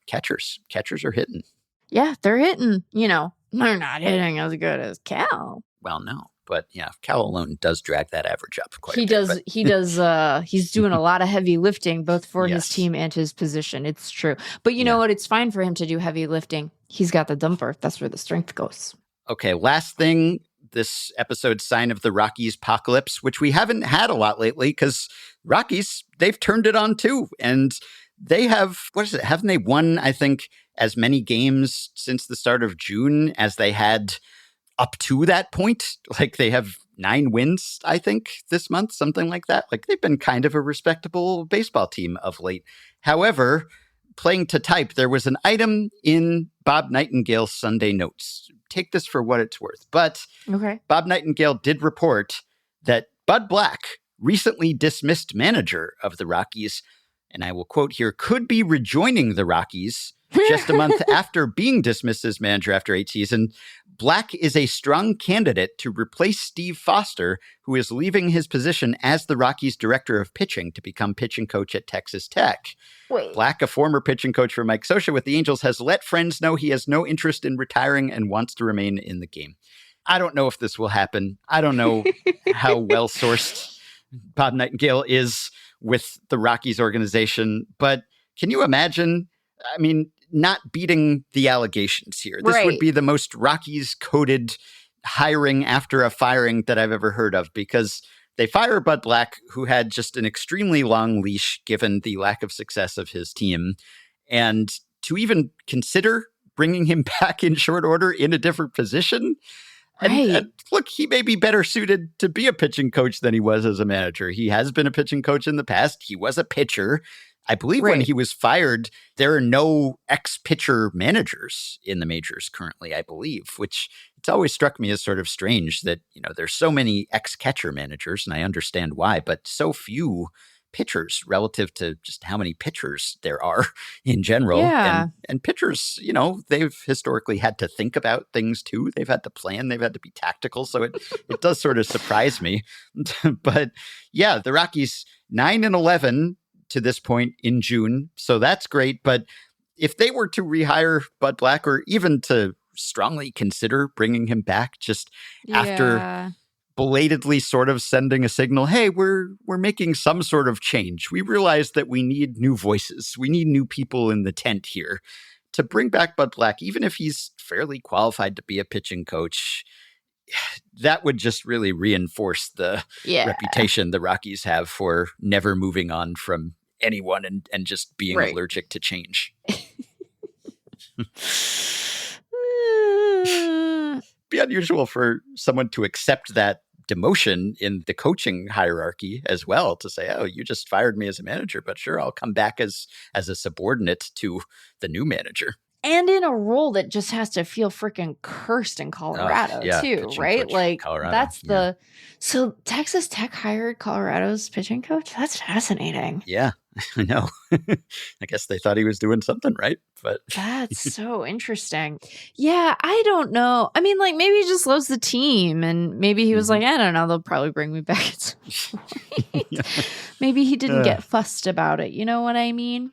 catchers are hitting. Yeah, they're hitting. You know, they're not hitting as good as Cal. Well, no, but yeah, Cal alone does drag that average up quite a bit. He does. He's doing a lot of heavy lifting, both for his team and his position. It's true. But you know what? It's fine for him to do heavy lifting. He's got the Thumper. That's where the strength goes. Okay, last thing. This episode's sign of the Rockies apocalypse, which we haven't had a lot lately because Rockies, they've turned it on too. And they have, haven't they won, I think, as many games since the start of June as they had up to that point? Like they have 9 wins, I think, this month, something like that. Like they've been kind of a respectable baseball team of late. However, playing to type, there was an item in Bob Nightingale's Sunday notes. Take this for what it's worth. But Bob Nightingale did report that Bud Black, recently dismissed manager of the Rockies, and I will quote here, could be rejoining the Rockies just a month after being dismissed as manager after 8 seasons. Black is a strong candidate to replace Steve Foster, who is leaving his position as the Rockies director of pitching to become pitching coach at Texas Tech. Black, a former pitching coach for Mike Scioscia with the Angels, has let friends know he has no interest in retiring and wants to remain in the game. I don't know if this will happen. I don't know how well-sourced Bob Nightingale is with the Rockies organization, but can you imagine, I mean, not beating the allegations here? This would be the most Rockies-coded hiring after a firing that I've ever heard of, because they fire Bud Black, who had just an extremely long leash given the lack of success of his team. And to even consider bringing him back in short order in a different position. And look, he may be better suited to be a pitching coach than he was as a manager. He has been a pitching coach in the past. He was a pitcher. I believe when he was fired, there are no ex-pitcher managers in the majors currently, I believe, which it's always struck me as sort of strange that, you know, there's so many ex-catcher managers, and I understand why, but so few pitchers relative to just how many pitchers there are in general. Yeah. And pitchers, you know, they've historically had to think about things too. They've had to plan, they've had to be tactical. So it does sort of surprise me. But yeah, the Rockies 9-11 to this point in June. So that's great. But if they were to rehire Bud Black, or even to strongly consider bringing him back just after belatedly sort of sending a signal, hey, we're making some sort of change. We realize that we need new voices. We need new people in the tent here. To bring back Bud Black, even if he's fairly qualified to be a pitching coach, that would just really reinforce the reputation the Rockies have for never moving on from anyone and just being allergic to change. Be unusual for someone to accept that demotion in the coaching hierarchy as well, to say, oh, you just fired me as a manager, but sure, I'll come back as a subordinate to the new manager. And in a role that just has to feel freaking cursed in Colorado too, right? Like Colorado, that's so Texas Tech hired Colorado's pitching coach. That's fascinating. Yeah, I know. I guess they thought he was doing something right, but that's so interesting. Yeah, I don't know. I mean, like maybe he just loves the team, and maybe he was like, I don't know, they'll probably bring me back at some point. Maybe he didn't get fussed about it. You know what I mean?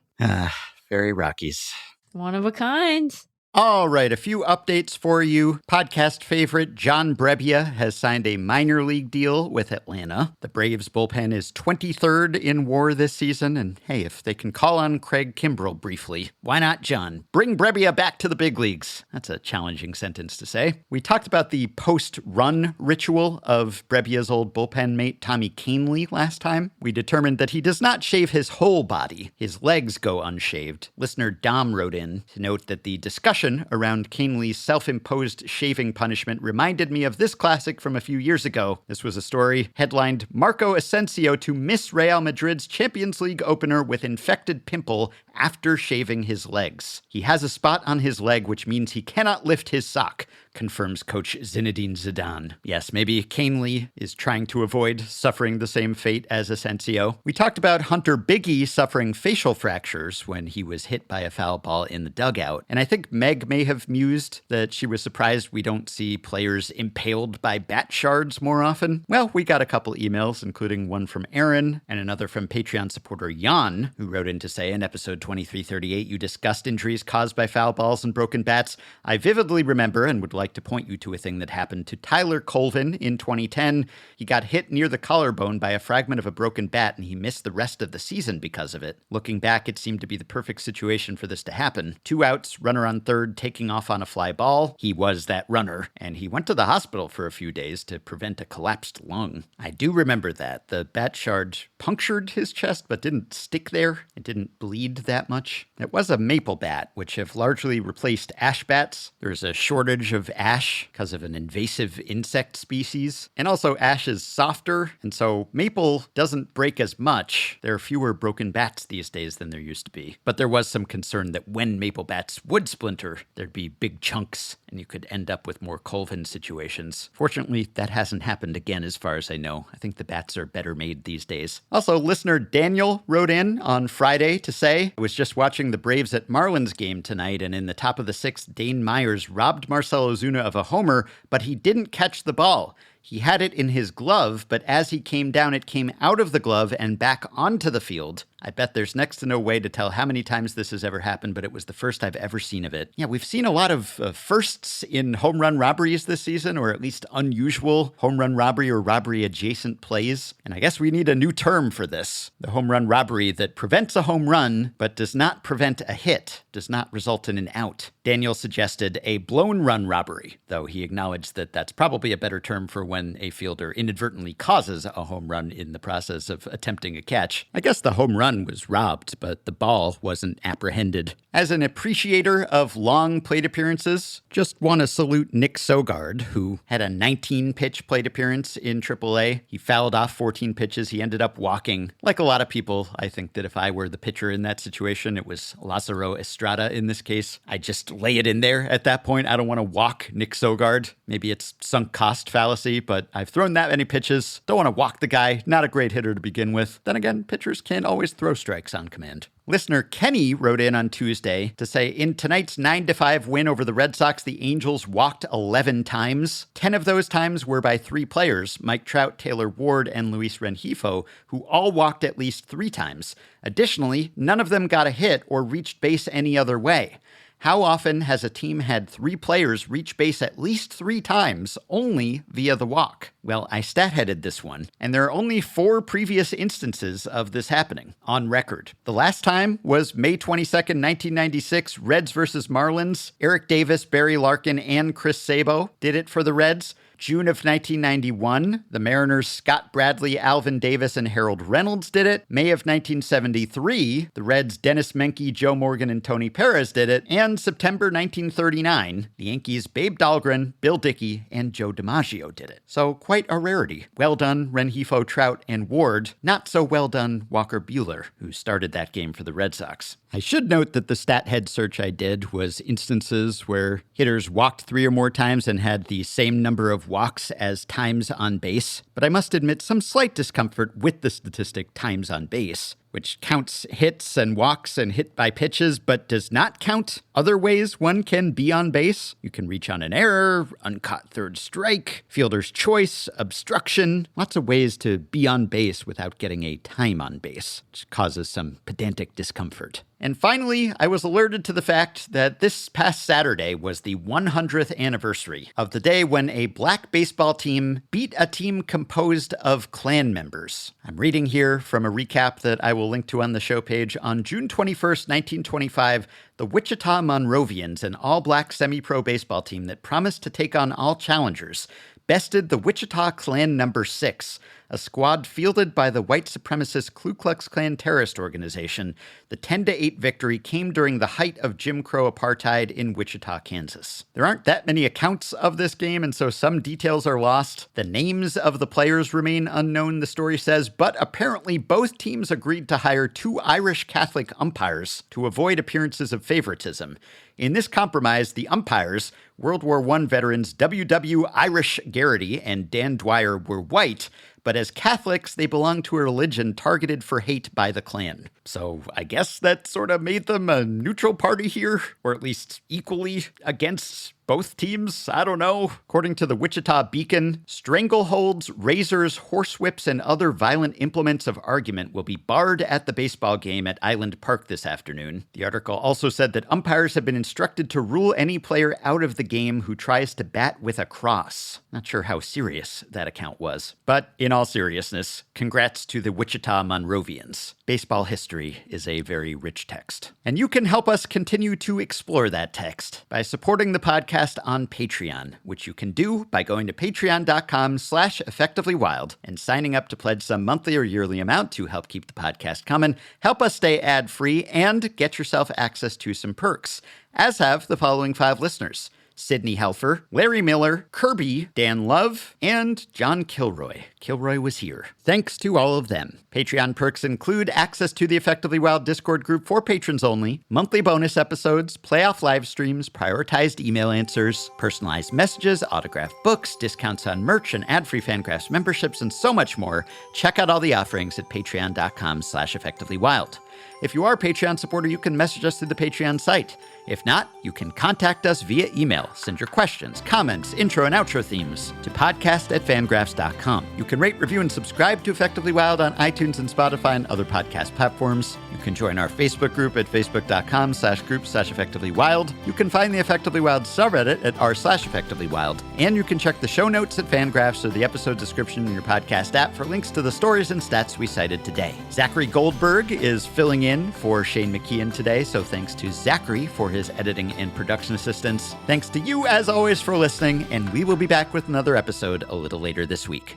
Very Rockies. One of a kind. All right, a few updates for you. Podcast favorite John Brebbia has signed a minor league deal with Atlanta. The Braves bullpen is 23rd in WAR this season, and hey, if they can call on Craig Kimbrell briefly, why not John? Bring Brebbia back to the big leagues. That's a challenging sentence to say. We talked about the post-run ritual of Brebbia's old bullpen mate Tommy Kahnle last time. We determined that he does not shave his whole body. His legs go unshaved. Listener Dom wrote in to note that the discussion discussion around Canely's self-imposed shaving punishment reminded me of this classic from a few years ago. This was a story headlined, Marco Asensio to miss Real Madrid's Champions League opener with infected pimple after shaving his legs. He has a spot on his leg, which means he cannot lift his sock, confirms coach Zinedine Zidane. Yes, maybe Canely is trying to avoid suffering the same fate as Asensio. We talked about Hunter Biggie suffering facial fractures when he was hit by a foul ball in the dugout. And I think Meg may have mused that she was surprised we don't see players impaled by bat shards more often. Well, we got a couple emails, including one from Aaron and another from Patreon supporter Jan, who wrote in to say, in episode 2338, you discussed injuries caused by foul balls and broken bats. I vividly remember and would like to point you to a thing that happened to Tyler Colvin in 2010. He got hit near the collarbone by a fragment of a broken bat, and he missed the rest of the season because of it. Looking back, it seemed to be the perfect situation for this to happen. 2 outs, runner on third, taking off on a fly ball. He was that runner, and he went to the hospital for a few days to prevent a collapsed lung. I do remember that. The bat shard punctured his chest, but didn't stick there. It didn't bleed that much. It was a maple bat, which have largely replaced ash bats. There's a shortage of ash because of an invasive insect species. And also ash is softer, and so maple doesn't break as much. There are fewer broken bats these days than there used to be. But there was some concern that when maple bats would splinter, there'd be big chunks, and you could end up with more Colvin situations. Fortunately, that hasn't happened again as far as I know. I think the bats are better made these days. Also, listener Daniel wrote in on Friday to say, I was just watching the Braves at Marlins game tonight, and in the top of the 6th, Dane Myers robbed Marcell Ozuna of a homer, but he didn't catch the ball. He had it in his glove, but as he came down, it came out of the glove and back onto the field. I bet there's next to no way to tell how many times this has ever happened, but it was the first I've ever seen of it. Yeah, we've seen a lot of firsts in home run robberies this season, or at least unusual home run robbery or robbery-adjacent plays. And I guess we need a new term for this. The home run robbery that prevents a home run, but does not prevent a hit, does not result in an out. Daniel suggested a blown run robbery, though he acknowledged that that's probably a better term for when a fielder inadvertently causes a home run in the process of attempting a catch. I guess the home run was robbed, but the ball wasn't apprehended. As an appreciator of long plate appearances, just want to salute Nick Sogard, who had a 19-pitch plate appearance in AAA. He fouled off 14 pitches. He ended up walking. Like a lot of people, I think that if I were the pitcher in that situation, it was Lázaro Estrada in this case, I'd just lay it in there at that point. I don't want to walk Nick Sogard. Maybe it's sunk cost fallacy, but I've thrown that many pitches. Don't want to walk the guy. Not a great hitter to begin with. Then again, pitchers can't always throw strikes on command. Listener Kenny wrote in on Tuesday to say, in tonight's 9-5 win over the Red Sox, the Angels walked 11 times. 10 of those times were by 3 players, Mike Trout, Taylor Ward, and Luis Rengifo, who all walked at least 3 times. Additionally, none of them got a hit or reached base any other way. How often has a team had 3 players reach base at least 3 times only via the walk? Well, I stat-headed this one, and there are only 4 previous instances of this happening on record. The last time was May 22nd, 1996, Reds versus Marlins. Eric Davis, Barry Larkin, and Chris Sabo did it for the Reds. June of 1991, the Mariners' Scott Bradley, Alvin Davis, and Harold Reynolds did it. May of 1973, the Reds' Dennis Menke, Joe Morgan, and Tony Perez did it. And September 1939, the Yankees' Babe Dahlgren, Bill Dickey, and Joe DiMaggio did it. So quite a rarity. Well done, Rengifo, Trout, and Ward. Not so well done, Walker Buehler, who started that game for the Red Sox. I should note that the stat head search I did was instances where hitters walked 3 or more times and had the same number of walks as times on base, but I must admit some slight discomfort with the statistic times on base, which counts hits and walks and hit by pitches, but does not count other ways one can be on base. You can reach on an error, uncaught third strike, fielder's choice, obstruction, lots of ways to be on base without getting a time on base, which causes some pedantic discomfort. And finally, I was alerted to the fact that this past Saturday was the 100th anniversary of the day when a black baseball team beat a team composed of Klan members. I'm reading here from a recap that I will link to on the show page. On June 21st, 1925, the Wichita Monrovians, an all-black semi-pro baseball team that promised to take on all challengers, bested the Wichita Klan No. 6, a squad fielded by the white supremacist Ku Klux Klan terrorist organization. The 10-8 victory came during the height of Jim Crow apartheid in Wichita, Kansas. There aren't that many accounts of this game, and so some details are lost. The names of the players remain unknown, the story says, but apparently both teams agreed to hire 2 Irish Catholic umpires to avoid appearances of favoritism. In this compromise, the umpires, World War I veterans W.W. Irish Garrity and Dan Dwyer, were white, but as Catholics, they belonged to a religion targeted for hate by the Klan. So I guess that sort of made them a neutral party here, or at least equally against both teams? I don't know. According to the Wichita Beacon, strangleholds, razors, horsewhips, and other violent implements of argument will be barred at the baseball game at Island Park this afternoon. The article also said that umpires have been instructed to rule any player out of the game who tries to bat with a cross. Not sure how serious that account was. But in all seriousness, congrats to the Wichita Monrovians. Baseball history is a very rich text. And you can help us continue to explore that text by supporting the podcast on Patreon, which you can do by going to patreon.com/effectivelywild and signing up to pledge some monthly or yearly amount to help keep the podcast coming, help us stay ad-free, and get yourself access to some perks, as have the following 5 listeners: Sydney Helfer, Larry Miller, Kirby, Dan Love, and John Kilroy. Kilroy was here. Thanks to all of them. Patreon perks include access to the Effectively Wild Discord group for patrons only, monthly bonus episodes, playoff live streams, prioritized email answers, personalized messages, autographed books, discounts on merch, and ad-free FanGraphs memberships, and so much more. Check out all the offerings at patreon.com/effectivelywild. If you are a Patreon supporter, you can message us through the Patreon site. If not, you can contact us via email. Send your questions, comments, intro and outro themes to podcast@fangraphs.com. You can rate, review, and subscribe to Effectively Wild on iTunes and Spotify and other podcast platforms. You can join our Facebook group at facebook.com/group/effectivelywild. You can find the Effectively Wild subreddit at r/effectivelywild. And you can check the show notes at FanGraphs or the episode description in your podcast app for links to the stories and stats we cited today. Zachary Goldberg is filling in for Shane McKeon today, so thanks to Zachary for his editing and production assistance. Thanks to you, as always, for listening, and we will be back with another episode a little later this week.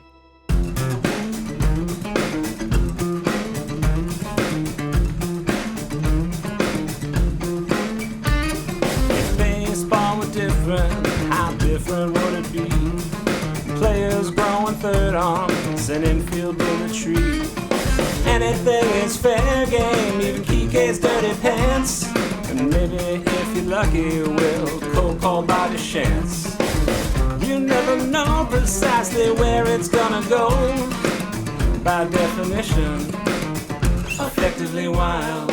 If baseball were different, how different would it be? Players growing third arms and infield in a tree. Anything is fair game, even Kike's dirty pants. And maybe if you're lucky, we'll cold call by the chance. You never know precisely where it's gonna go. By definition, effectively wild.